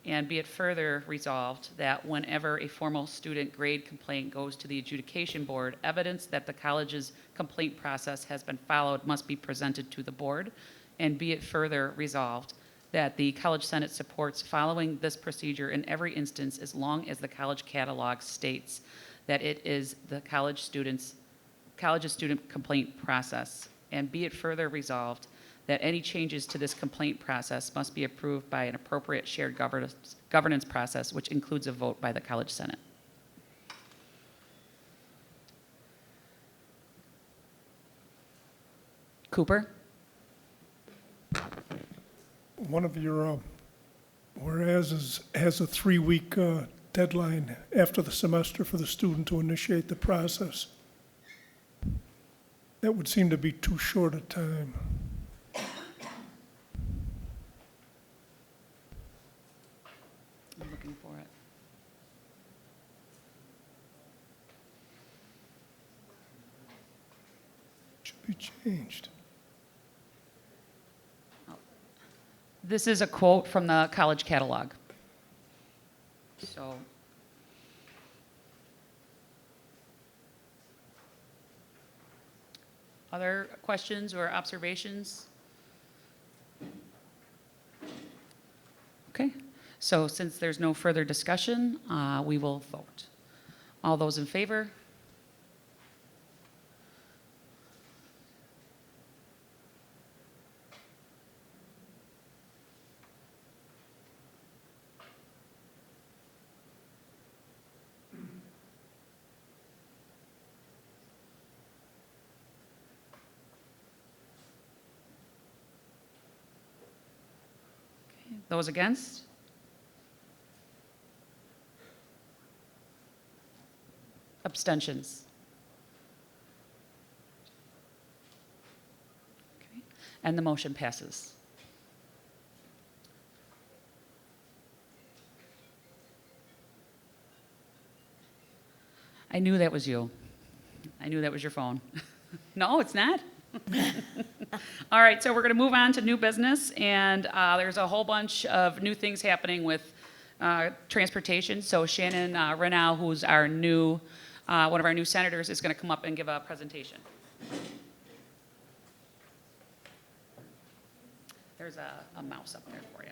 And be it further resolved that whenever a formal student grade complaint goes to the adjudication board, evidence that the college's complaint process has been followed must be presented to the board. And be it further resolved that the College Senate supports following this procedure in every instance as long as the college catalog states that it is the college's student complaint process. And be it further resolved that any changes to this complaint process must be approved by an appropriate shared governance process, which includes a vote by the College Senate. Cooper? One of your whereas has a 3-week deadline after the semester for the student to initiate the process. That would seem to be too short a time. I'm looking for it. Should be changed. This is a quote from the college catalog. So, other questions or observations? Okay, so since there's no further discussion, we will vote. All those in favor? Those against? Abstentions? Okay. And the motion passes. I knew that was you. I knew that was your phone. No, it's not? All right, so we're going to move on to new business, and there's a whole bunch of new things happening with transportation. So Shannon Renau, who's our new, one of our new senators, is going to come up and give a presentation. There's a mouse up there for you.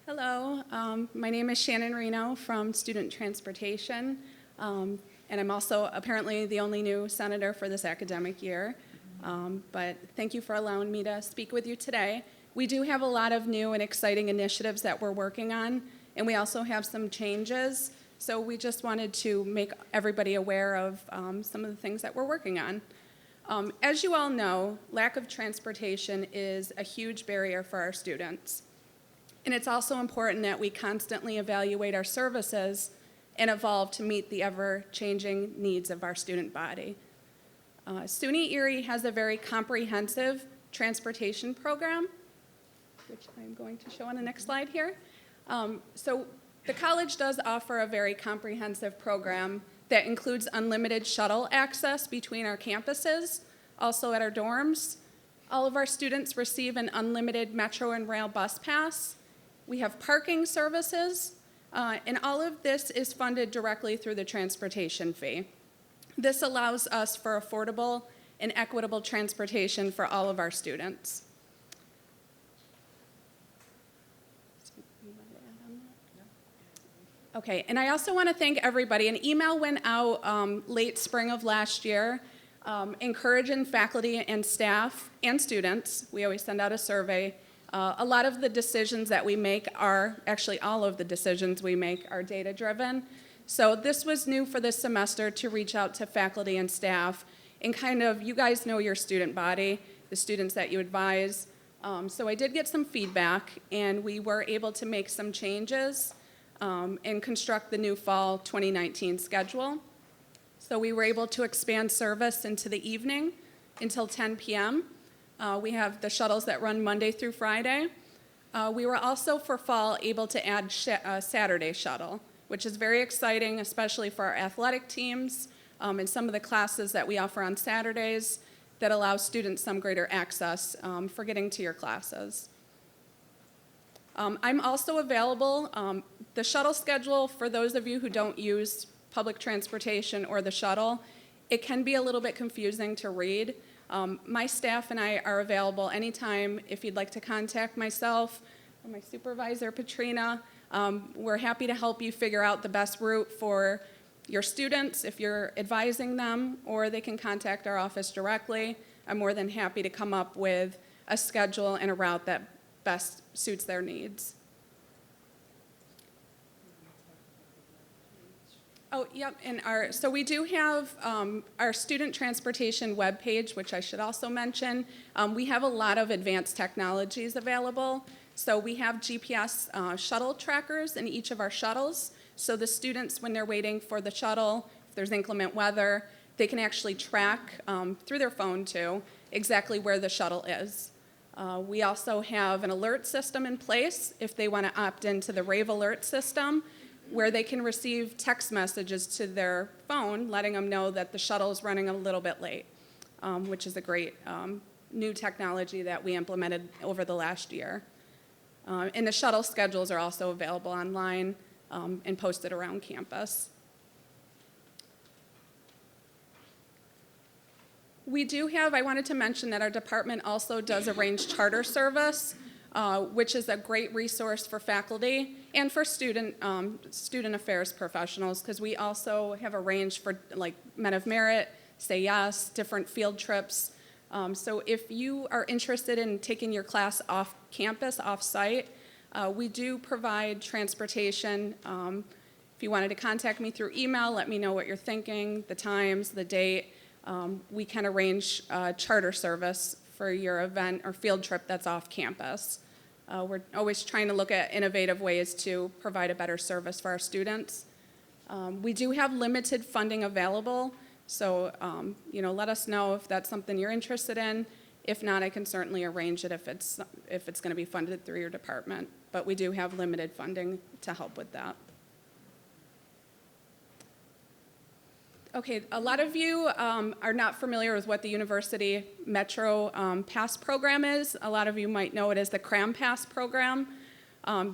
Hello, my name is Shannon Reno from Student Transportation, and I'm also apparently the only new senator for this academic year. But thank you for allowing me to speak with you today. We do have a lot of new and exciting initiatives that we're working on, and we also have some changes. So we just wanted to make everybody aware of some of the things that we're working on. As you all know, lack of transportation is a huge barrier for our students. And it's also important that we constantly evaluate our services and evolve to meet the ever-changing needs of our student body. SUNY Erie has a very comprehensive transportation program, which I'm going to show on the next slide here. So the college does offer a very comprehensive program that includes unlimited shuttle access between our campuses, also at our dorms. All of our students receive an unlimited Metro and Rail bus pass. We have parking services, and all of this is funded directly through the transportation fee. This allows us for affordable and equitable transportation for all of our students. Okay, and I also want to thank everybody. An email went out late spring of last year encouraging faculty and staff and students. We always send out a survey. A lot of the decisions that we make are, actually all of the decisions we make are data-driven. So this was new for this semester to reach out to faculty and staff and kind of, you guys know your student body, the students that you advise. So I did get some feedback, and we were able to make some changes and construct the new fall 2019 schedule. So we were able to expand service into the evening until 10 p.m. We have the shuttles that run Monday through Friday. We were also for fall able to add Saturday shuttle, which is very exciting, especially for our athletic teams and some of the classes that we offer on Saturdays that allow students some greater access for getting to your classes. I'm also available. The shuttle schedule, for those of you who don't use public transportation or the shuttle, it can be a little bit confusing to read. My staff and I are available anytime if you'd like to contact myself or my supervisor, Patrina. We're happy to help you figure out the best route for your students if you're advising them, or they can contact our office directly. I'm more than happy to come up with a schedule and a route that best suits their needs. Oh, yep, and so we do have our student transportation webpage, which I should also mention. We have a lot of advanced technologies available. So we have GPS shuttle trackers in each of our shuttles. So the students, when they're waiting for the shuttle, if there's inclement weather, they can actually track through their phone too exactly where the shuttle is. We also have an alert system in place if they want to opt into the Rave Alert system, where they can receive text messages to their phone letting them know that the shuttle is running a little bit late, which is a great new technology that we implemented over the last year. And the shuttle schedules are also available online and posted around campus. We do have, I wanted to mention that our department also does arrange charter service, which is a great resource for faculty and for student affairs professionals, because we also have arranged for like Men of Merit, Say Yes, different field trips. So if you are interested in taking your class off campus, off site, we do provide transportation. If you wanted to contact me through email, let me know what you're thinking, the times, the date. We can arrange charter service for your event or field trip that's off campus. We're always trying to look at innovative ways to provide a better service for our students. We do have limited funding available, so let us know if that's something you're interested in. If not, I can certainly arrange it if it's going to be funded through your department. But we do have limited funding to help with that. Okay, a lot of you are not familiar with what the University Metro Pass program is. A lot of you might know it as the Cram Pass program.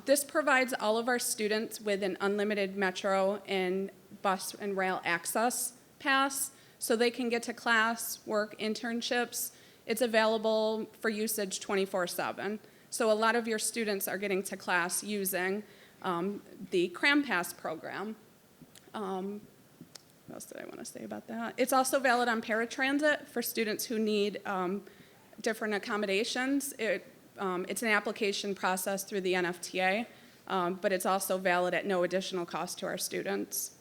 This provides all of our students with an unlimited Metro and bus and rail access pass so they can get to class, work, internships. It's available for usage 24/7. So a lot of your students are getting to class using the Cram Pass program. What else did I want to say about that? It's also valid on paratransit for students who need different accommodations. It's an application process through the NFTA, but it's also valid at no additional cost to our students.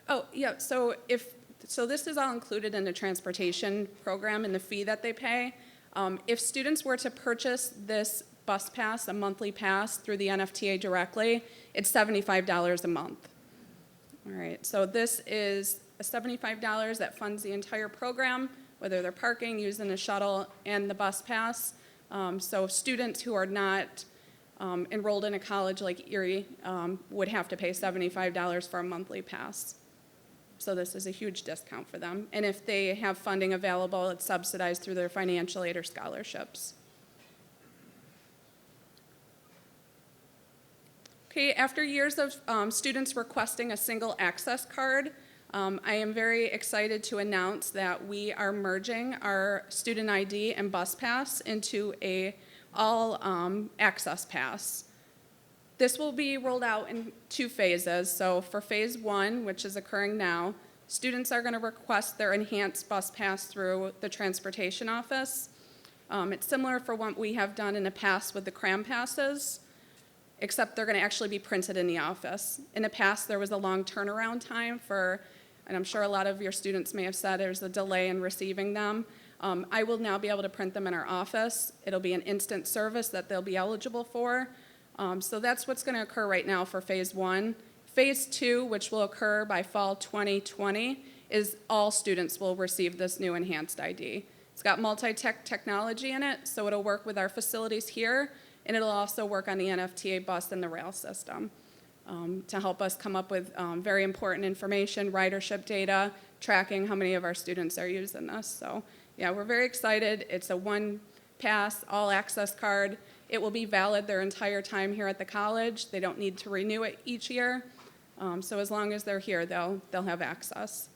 Oh, yeah, so this is all included in the transportation program and the fee that they pay. If students were to purchase this bus pass, a monthly pass through the NFTA directly, it's $75 a month. All right, so this is $75 that funds the entire program, whether they're parking, using the shuttle, and the bus pass. So students who are not enrolled in a college like Erie would have to pay $75 for a monthly pass. So this is a huge discount for them. And if they have funding available, it's subsidized through their financial aid or scholarships. Okay, after years of students requesting a single access card, I am very excited to announce that we are merging our student ID and bus pass into a all access pass. This will be rolled out in 2 phases. So for phase 1, which is occurring now, students are going to request their enhanced bus pass through the transportation office. It's similar for what we have done in the past with the cram passes, except they're going to actually be printed in the office. In the past, there was a long turnaround time for, and I'm sure a lot of your students may have said there's a delay in receiving them. I will now be able to print them in our office. It'll be an instant service that they'll be eligible for. So that's what's going to occur right now for phase 1. Phase 2, which will occur by fall 2020, is all students will receive this new enhanced ID. It's got multi-tech technology in it, so it'll work with our facilities here, and it'll also work on the NFTA bus and the rail system to help us come up with very important information, ridership data, tracking how many of our students are using this. So yeah, we're very excited. It's a one-pass, all-access card. It will be valid their entire time here at the college. They don't need to renew it each year. So as long as they're here, they'll have access.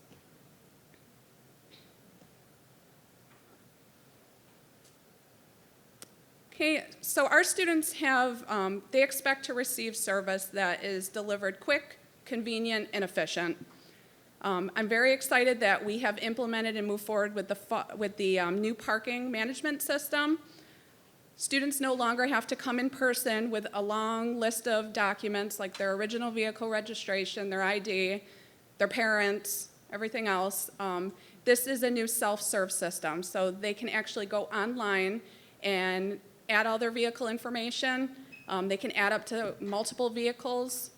Okay, so our students have, they expect to receive service that is delivered quick, convenient, and efficient. I'm very excited that we have implemented and moved forward with the new parking management system. Students no longer have to come in person with a long list of documents like their original vehicle registration, their ID, their parents, everything else. This is a new self-serve system, so they can actually go online and add all their vehicle information. They can add up to multiple vehicles.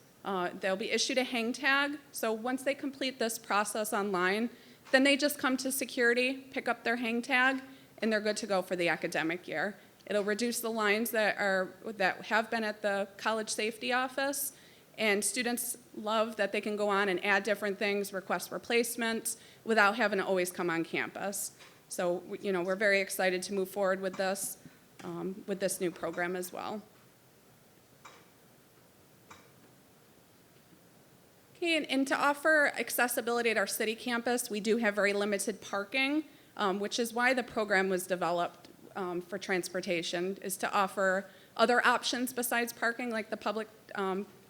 They'll be issued a hang tag. So once they complete this process online, then they just come to security, pick up their hang tag, and they're good to go for the academic year. It'll reduce the lines that have been at the college safety office, and students love that they can go on and add different things, request replacements, without having to always come on campus. So, you know, we're very excited to move forward with this new program as well. Okay, and to offer accessibility at our city campus, we do have very limited parking, which is why the program was developed for transportation, is to offer other options besides parking, like the public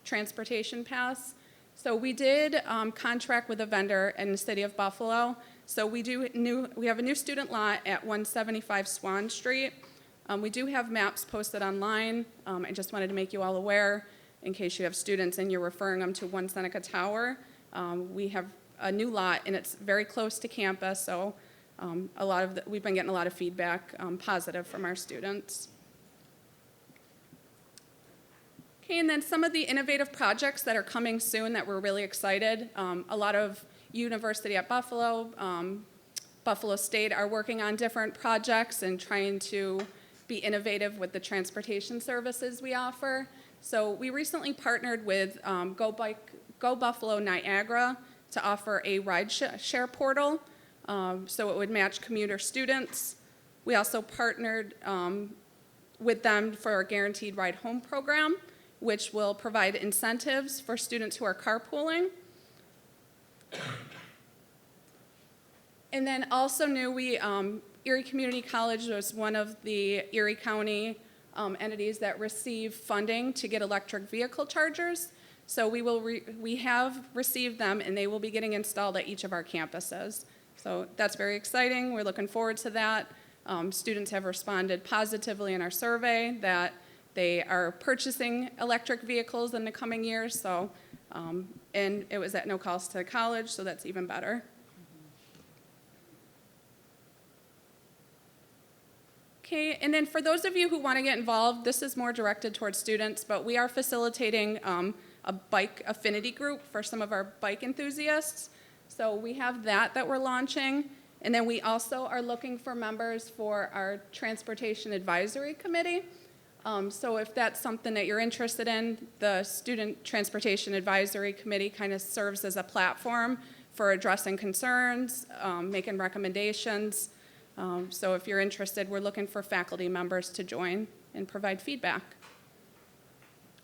transportation pass. So we did contract with a vendor in the city of Buffalo. So we have a new student lot at 175 Swan Street. We do have maps posted online. I just wanted to make you all aware, in case you have students and you're referring them to One Seneca Tower. We have a new lot, and it's very close to campus, so we've been getting a lot of feedback, positive from our students. Okay, and then some of the innovative projects that are coming soon that we're really excited. A lot of University at Buffalo, Buffalo State are working on different projects and trying to be innovative with the transportation services we offer. So we recently partnered with Go Buffalo Niagara to offer a ride share portal. So it would match commuter students. We also partnered with them for a guaranteed ride home program, which will provide incentives for students who are carpooling. And then also Erie Community College was one of the Erie County entities that receive funding to get electric vehicle chargers. So we have received them, and they will be getting installed at each of our campuses. So that's very exciting. We're looking forward to that. Students have responded positively in our survey that they are purchasing electric vehicles in the coming years. So, and it was at no cost to the college, so that's even better. Okay, and then for those of you who want to get involved, this is more directed towards students, but we are facilitating a bike affinity group for some of our bike enthusiasts. So we have that we're launching. And then we also are looking for members for our Transportation Advisory Committee. So if that's something that you're interested in, the Student Transportation Advisory Committee kind of serves as a platform for addressing concerns, making recommendations. So if you're interested, we're looking for faculty members to join and provide feedback.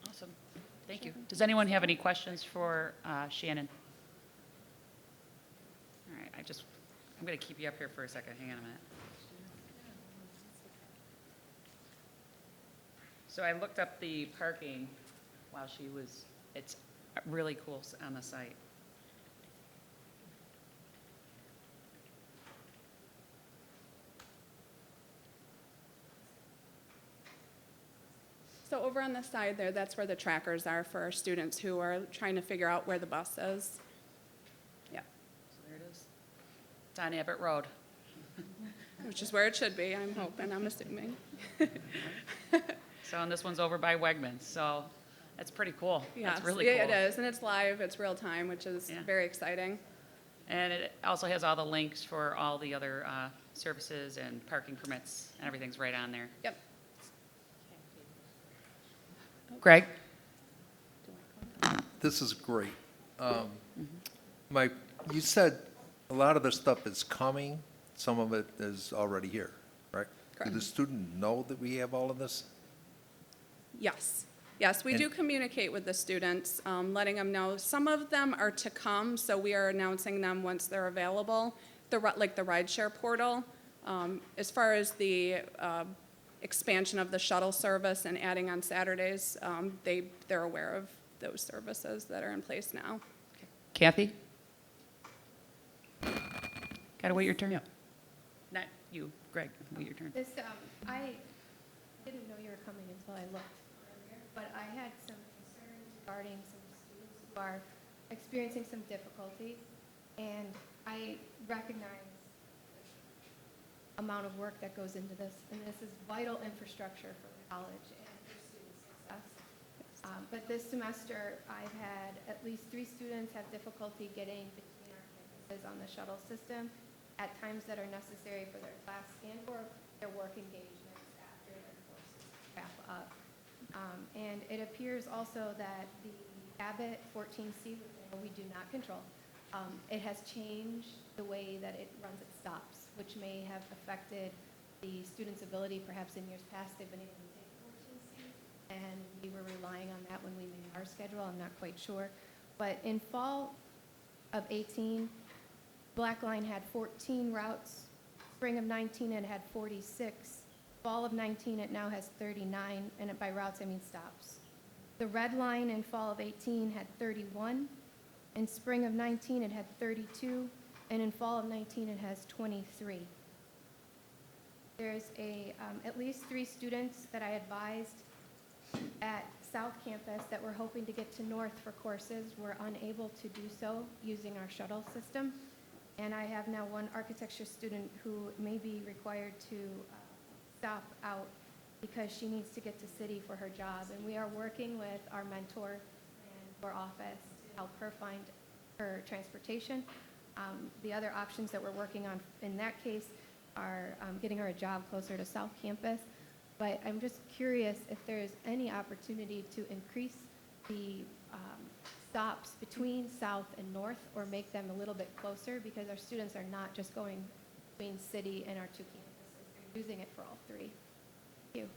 Awesome. Thank you. Does anyone have any questions for Shannon? All right, I'm going to keep you up here for a second. Hang on a minute. So I looked up the parking while she was, it's really cool on the site. So over on the side there, that's where the trackers are for our students who are trying to figure out where the bus is. Yeah, So there it is. It's on Abbott Road. which is where it should be, I'm hoping, I'm assuming. So, and this one's over by Wegmans, so that's pretty cool. Yes, That's really yeah, cool. it is, and it's live, it's real time, which is Yeah. very exciting. And it also has all the links for all the other services and parking permits, and everything's right on there. Yep. Greg? This is great. You said a lot of the stuff is coming, some of it is already here, right? Correct. Do the student know that we have all of this? Yes. Yes, we And- do communicate with the students, letting them know. Some of them are to come, so we are announcing them once they're available, like the rideshare portal. As far as the expansion of the shuttle service and adding on Saturdays, they're aware of those services that are in place now. Kathy? Gotta wait your turn. Yeah. Not you, Greg, wait your turn. This, I didn't know you were coming until I looked earlier, but I had some concerns regarding some students who are experiencing some difficulties, and I recognize the amount of work that goes into this, and this is vital infrastructure for the college and for student success. But this semester, I've had at least 3 students have difficulty getting between our campuses on the shuttle system at times that are necessary for their class and or their work engagements after their courses wrap up. And it appears also that the Abbott 14C, which we do not control, it has changed the way that it runs its stops, which may have affected the students' ability. Perhaps in years past, they've been able to take 14C, and we were relying on that when we made our schedule. I'm not quite sure. But in fall of 18, Blackline had 14 routes. Spring of 19, it had 46. Fall of 19, it now has 39, and by routes, I mean stops. The Red Line in fall of 18 had 31. In spring of 19, it had 32, and in fall of 19, it has 23. There's at least 3 students that I advised at South Campus that were hoping to get to North for courses were unable to do so using our shuttle system. And I have now 1 architecture student who may be required to stop out because she needs to get to city for her job. And we are working with our mentor and our office to help her find her transportation. The other options that we're working on in that case are getting her a job closer to South Campus. But I'm just curious if there's any opportunity to increase the stops between South and North or make them a little bit closer, because our students are not just going between city and our 2 campuses. They're using it for all 3. Thank you.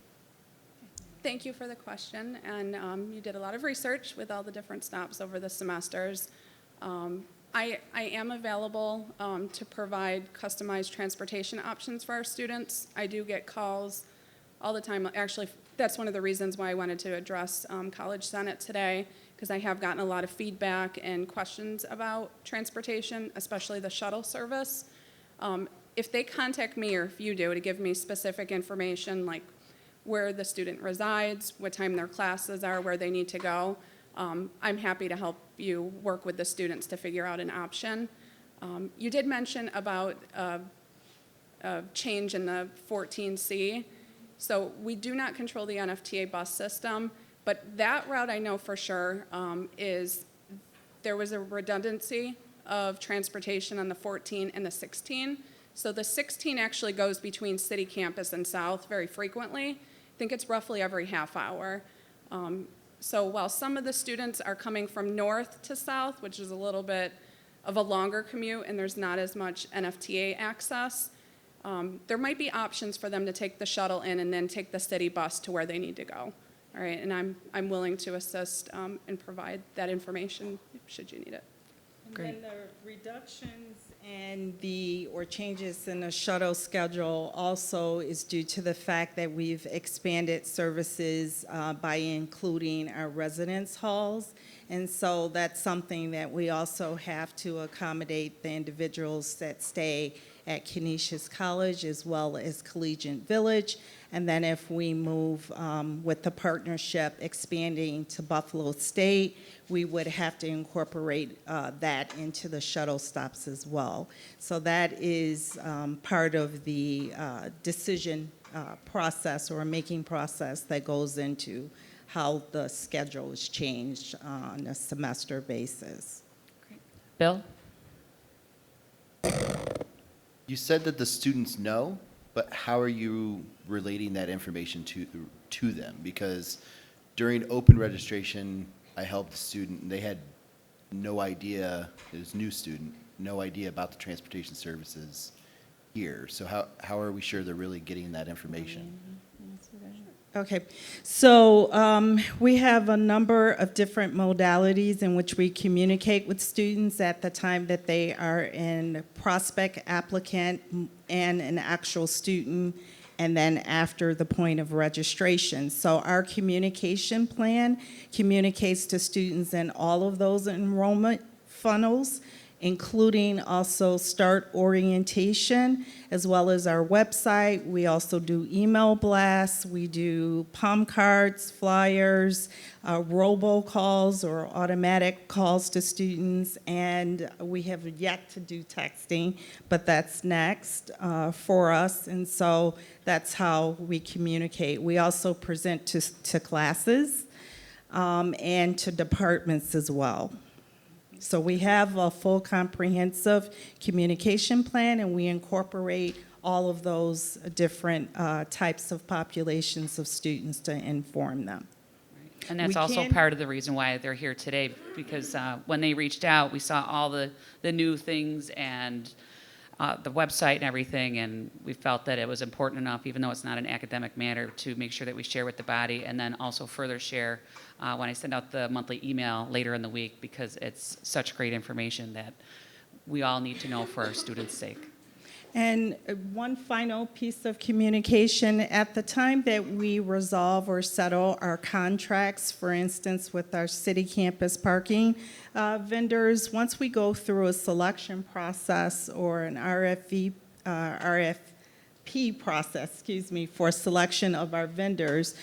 Thank you for the question, and you did a lot of research with all the different stops over the semesters. I am available to provide customized transportation options for our students. I do get calls all the time. Actually, that's one of the reasons why I wanted to address College Senate today, because I have gotten a lot of feedback and questions about transportation, especially the shuttle service. If they contact me, or if you do, to give me specific information like where the student resides, what time their classes are, where they need to go, I'm happy to help you work with the students to figure out an option. You did mention about a change in the 14C. So we do not control the NFTA bus system, but that route I know for sure is there was a redundancy of transportation on the 14 and the 16. So the 16 actually goes between city campus and south very frequently. I think it's roughly every half hour. So while some of the students are coming from north to south, which is a little bit of a longer commute and there's not as much NFTA access, there might be options for them to take the shuttle in and then take the city bus to where they need to go. All right, and I'm willing to assist and provide that information should you need it. And then the reductions and or changes in the shuttle schedule also is due to the fact that we've expanded services by including our residence halls. And so that's something that we also have to accommodate the individuals that stay at Canisius College as well as Collegiate Village. And then if we move with the partnership expanding to Buffalo State, we would have to incorporate that into the shuttle stops as well. So that is part of the decision process or making process that goes into how the schedule is changed on a semester basis. Bill? You said that the students know, but how are you relating that information to them? Because during open registration, I helped a student, and they had no idea, it was a new student, no idea about the transportation services here. So how are we sure they're really getting that information? Okay, so we have a number of different modalities in which we communicate with students at the time that they are in prospect applicant and an actual student, and then after the point of registration. So our communication plan communicates to students in all of those enrollment funnels, including also START orientation, as well as our website. We also do email blasts, we do palm cards, flyers, robocalls or automatic calls to students, and we have yet to do texting, but that's next for us, and so that's how we communicate. We also present to classes and to departments as well. So we have a full comprehensive communication plan, and we incorporate all of those different types of populations of students to inform them. And that's also part of the reason why they're here today, because when they reached out, we saw all the new things and the website and everything, and we felt that it was important enough, even though it's not an academic matter, to make sure that we share with the body, and then also further share when I send out the monthly email later in the week, because it's such great information that we all need to know for our students' sake. And one final piece of communication, at the time that we resolve or settle our contracts, for instance, with our city campus parking vendors, once we go through a selection process or an RFP process, for selection of our vendors,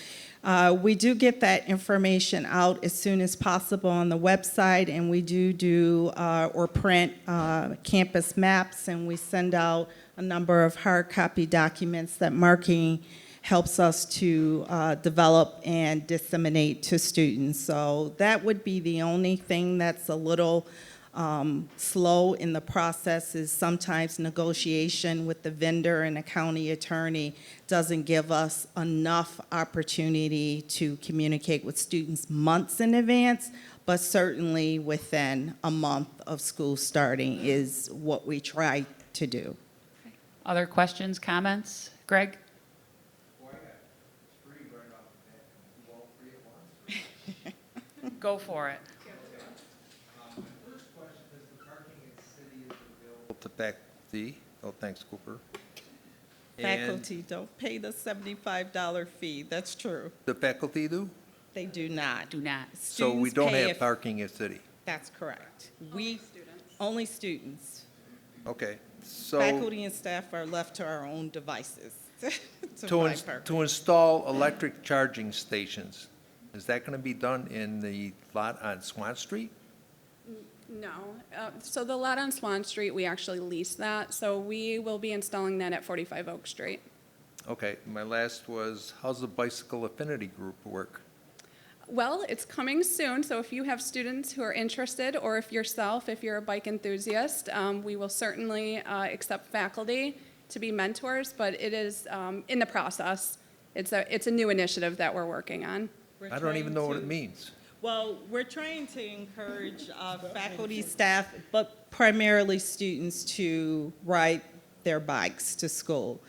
we do get that information out as soon as possible on the website, and we do or print campus maps, and we send out a number of hard copy documents that marketing helps us to develop and disseminate to students. So that would be the only thing that's a little slow in the process, is sometimes negotiation with the vendor and the county attorney doesn't give us enough opportunity to communicate with students months in advance, but certainly within a month of school starting is what we try to do. Other questions, comments? Greg? Go for it. To faculty, oh, thanks, Cooper. Faculty don't pay the $75 fee, that's true. The faculty do? They do not. Do not. So we Students don't pay have if- parking at city? That's correct. Only students. Okay, so Faculty and staff are left to our own devices to to find parking. to install electric charging stations, is that going to be done in the lot on Swan Street? No. So the lot on Swan Street, we actually lease that, so we will be installing that at 45 Oak Street. Okay, my last was, how's the Bicycle Affinity Group work? Well, it's coming soon, so if you have students who are interested, or if you're a bike enthusiast, we will certainly accept faculty to be mentors, but it is in the process. It's a new initiative that we're working on. I don't even know what it means. Well, we're trying to encourage faculty, staff, but primarily students to ride their bikes to school.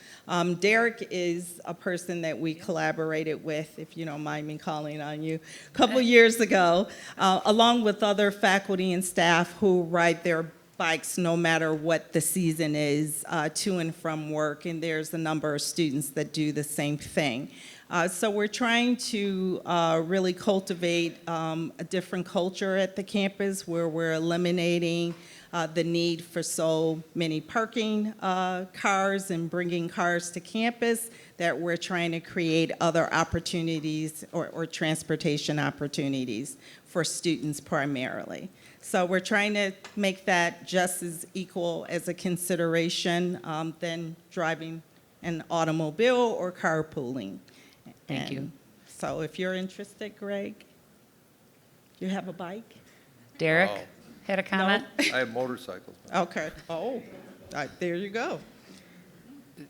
Derek is a person that we collaborated with, if you don't mind me calling on you, a couple years ago, along with other faculty and staff who ride their bikes no matter what the season is to and from work, and there's a number of students that do the same thing. So we're trying to really cultivate a different culture at the campus where we're eliminating the need for so many parking cars and bringing cars to campus, that we're trying to create other opportunities or transportation opportunities for students primarily. So we're trying to make that just as equal as a consideration than driving an automobile or carpooling. Thank you. So if you're interested, Greg, you have a bike? Derek, Oh. had a comment? I have motorcycles. Okay. There you go.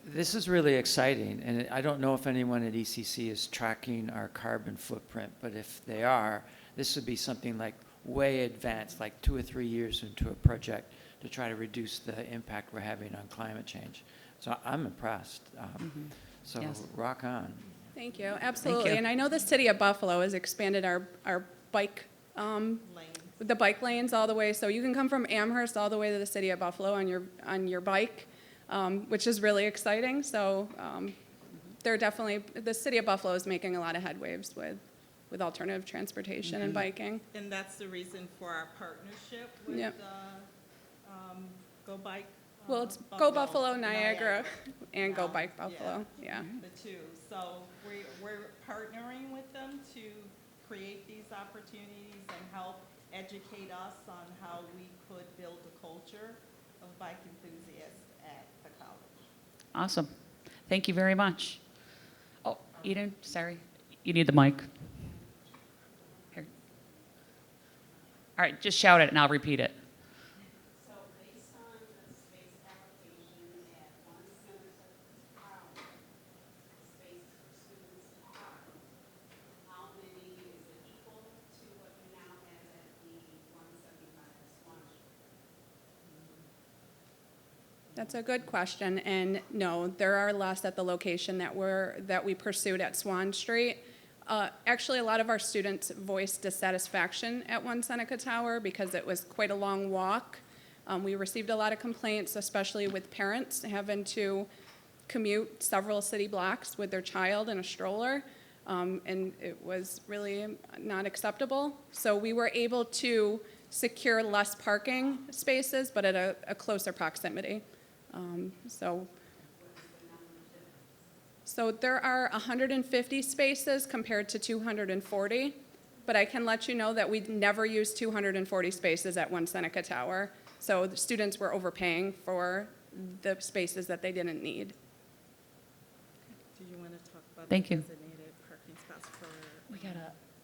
This is really exciting, and I don't know if anyone at ECC is tracking our carbon footprint, but if they are, this would be something like way advanced, like 2 or 3 years into a project to try to reduce the impact we're having on climate change. So I'm impressed. So Yes. rock on. Thank you, absolutely. And I know the city of Buffalo has expanded our bike, the bike lanes all the way, so you can come from Amherst all the way to the city of Buffalo on your bike, which is really exciting. So they're definitely, the city of Buffalo is making a lot of headwaves with alternative transportation and biking. And that's the reason for our partnership with Yep. Go Bike. Well, it's Go Buffalo Niagara and Go Bike Buffalo, yeah. The two. So we're partnering with them to create these opportunities and help educate us on how we could build a culture of bike enthusiasts at the college. Awesome. Thank you very much. Oh, Eden, sorry. You need the mic. Here. All right, just shout it and I'll repeat it. So based on the space allocation at one center tower, space for students to park, how many is it equal to what you now have at the 175 Swan Street? That's a good question, and no, there are less at the location that we pursued at Swan Street. Actually, a lot of our students voiced dissatisfaction at One Seneca Tower because it was quite a long walk. We received a lot of complaints, especially with parents having to commute several city blocks with their child in a stroller, and it was really not acceptable. So we were able to secure less parking spaces, but at a closer proximity. So there are 150 spaces compared to 240, but I can let you know that we never used 240 spaces at One Seneca Tower. So the students were overpaying for the spaces that they didn't need. Do you want to talk about Thank the you. designated parking spots for?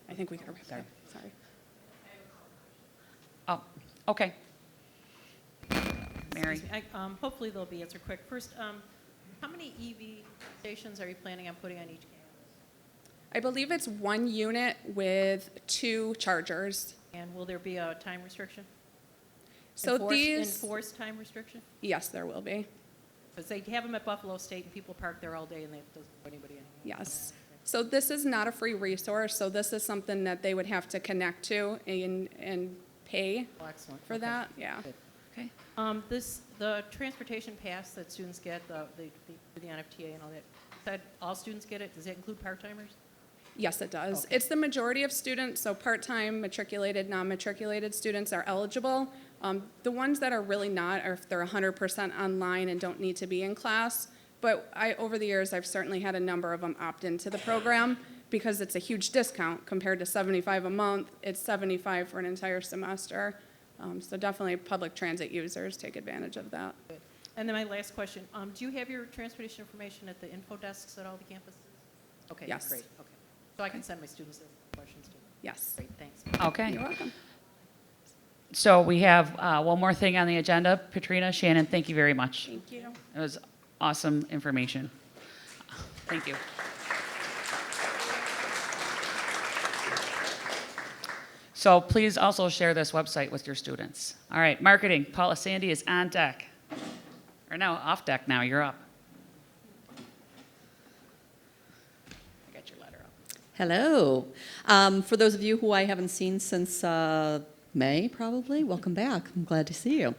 I think we got to wrap Sorry. up. Sorry. Oh, okay. Mary. Excuse me, hopefully they'll be answered quick. First, how many EV stations are you planning on putting on each campus? I believe it's 1 unit with 2 chargers. And will there be a time restriction? So Enforced time restriction? Yes, there will be. Because they have them at Buffalo State and people park there all day and it doesn't put anybody in. Yes. So this is not a free resource, so this is something that they would have to connect to and pay Oh, excellent. for Okay. that, yeah. Okay. The transportation pass that students get, the NFTA and all that, said all students get it? Does that include part-timers? Yes, it does. Okay. It's the majority of students, so part-time, matriculated, non-matriculated students are eligible. The ones that are really not are if they're 100% online and don't need to be in class. But over the years, I've certainly had a number of them opt into the program because it's a huge discount compared to $75 a month. It's $75 for an entire semester. So definitely public transit users take advantage of that. Good. And then my last question, do you have your transportation information at the info desks at all the campuses? Okay, Yes. great, okay. So I can send my students their questions too. Yes. Great, thanks. Okay. You're welcome. So we have one more thing on the agenda. Katrina, Shannon, thank you very much. Thank you. It was awesome information. Thank you. So please also share this website with your students. All right, marketing. Paula Sandy is on deck. Or no, off deck now. You're up. I got your letter up. Hello. For those of you who I haven't seen since May, probably, welcome back. I'm glad to see you.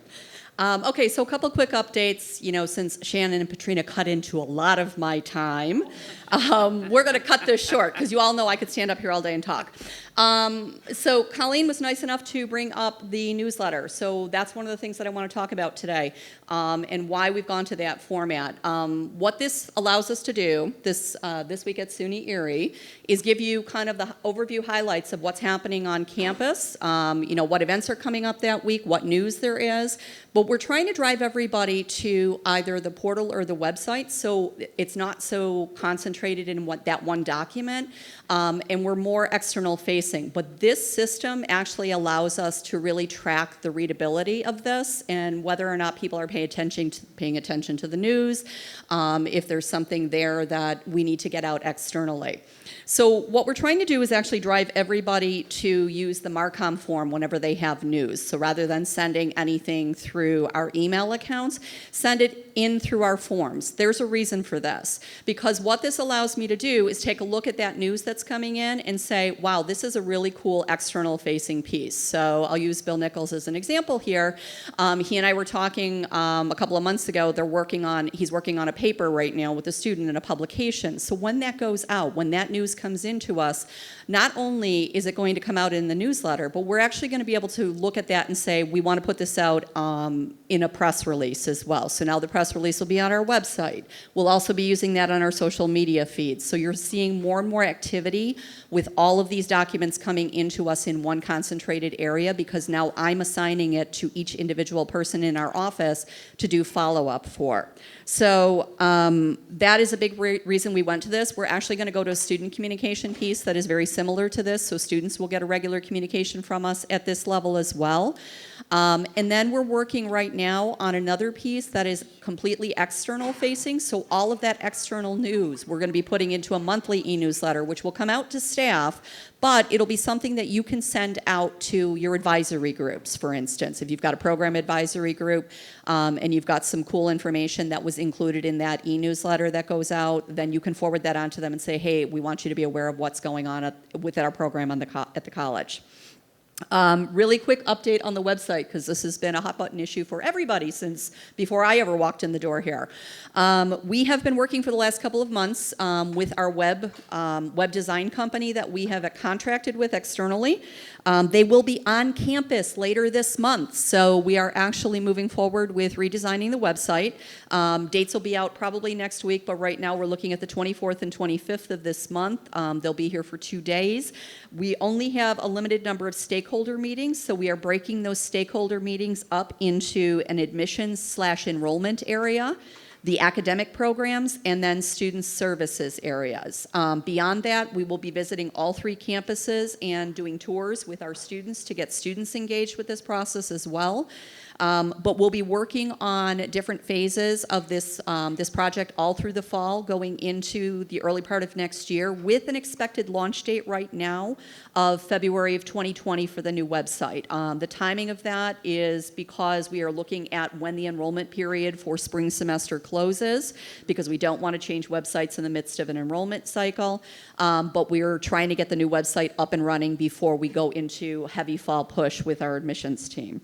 Okay, so a couple quick updates. You know, since Shannon and Katrina cut into a lot of my time, we're going to cut this short because you all know I could stand up here all day and talk. So Colleen was nice enough to bring up the newsletter. So that's one of the things that I want to talk about today, and why we've gone to that format. What this allows us to do this week at SUNY Erie is give you kind of the overview highlights of what's happening on campus, you know, what events are coming up that week, what news there is. But we're trying to drive everybody to either the portal or the website, so it's not so concentrated in that one document, and we're more external facing. But this system actually allows us to really track the readability of this and whether or not people are paying attention to the news, if there's something there that we need to get out externally. So what we're trying to do is actually drive everybody to use the Marcom form whenever they have news. So rather than sending anything through our email accounts, send it in through our forms. There's a reason for this, because what this allows me to do is take a look at that news that's coming in and say, wow, this is a really cool external facing piece. So I'll use Bill Nichols as an example here. He and I were talking a couple of months ago. He's working on a paper right now with a student in a publication. So when that goes out, when that news comes into us, not only is it going to come out in the newsletter, but we're actually going to be able to look at that and say, we want to put this out in a press release as well. So now the press release will be on our website. We'll also be using that on our social media feeds. So you're seeing more and more activity with all of these documents coming into us in one concentrated area, because now I'm assigning it to each individual person in our office to do follow-up for. So that is a big reason we went to this. We're actually going to go to a student communication piece that is very similar to this, so students will get a regular communication from us at this level as well. And then we're working right now on another piece that is completely external facing, so all of that external news we're going to be putting into a monthly e-newsletter, which will come out to staff, but it'll be something that you can send out to your advisory groups, for instance. If you've got a program advisory group and you've got some cool information that was included in that e-newsletter that goes out, then you can forward that on to them and say, hey, we want you to be aware of what's going on with our program at the college. Really quick update on the website, because this has been a hot button issue for everybody since before I ever walked in the door here. We have been working for the last couple of months with our web design company that we have contracted with externally. They will be on campus later this month, so we are actually moving forward with redesigning the website. Dates will be out probably next week, but right now we're looking at the 24th and 25th of this month. They'll be here for 2 days. We only have a limited number of stakeholder meetings, so we are breaking those stakeholder meetings up into an admissions/enrollment area, the academic programs, and then student services areas. Beyond that, we will be visiting all 3 campuses and doing tours with our students to get students engaged with this process as well. But we'll be working on different phases of this project all through the fall, going into the early part of next year, with an expected launch date right now of February of 2020 for the new website. The timing of that is because we are looking at when the enrollment period for spring semester closes, because we don't want to change websites in the midst of an enrollment cycle. But we're trying to get the new website up and running before we go into heavy fall push with our admissions team.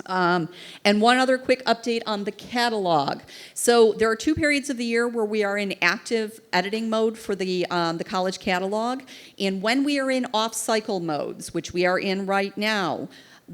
And one other quick update on the catalog. So there are 2 periods of the year where we are in active editing mode for the college catalog. And when we are in off-cycle modes, which we are in right now,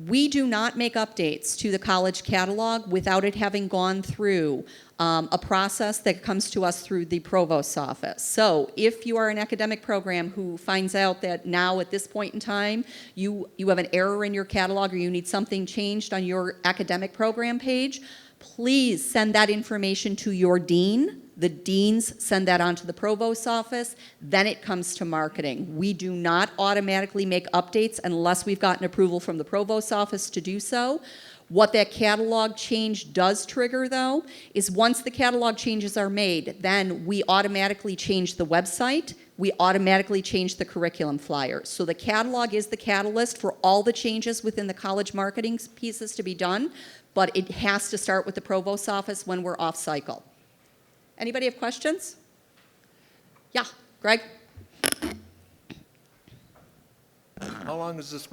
we do not make updates to the college catalog without it having gone through a process that comes to us through the provost's office. So if you are an academic program who finds out that now at this point in time you have an error in your catalog or you need something changed on your academic program page, please send that information to your dean the deans send that on to the provost's office, then it comes to marketing. We do not automatically make updates unless we've gotten approval from the provost's office to do so. What that catalog change does trigger, though, is once the catalog changes are made, then we automatically change the website, we automatically change the curriculum flyer. So the catalog is the catalyst for all the changes within the college marketing pieces to be done, but it has to start with the provost's office when we're off cycle. Anybody have questions? Yeah, Greg? How long is this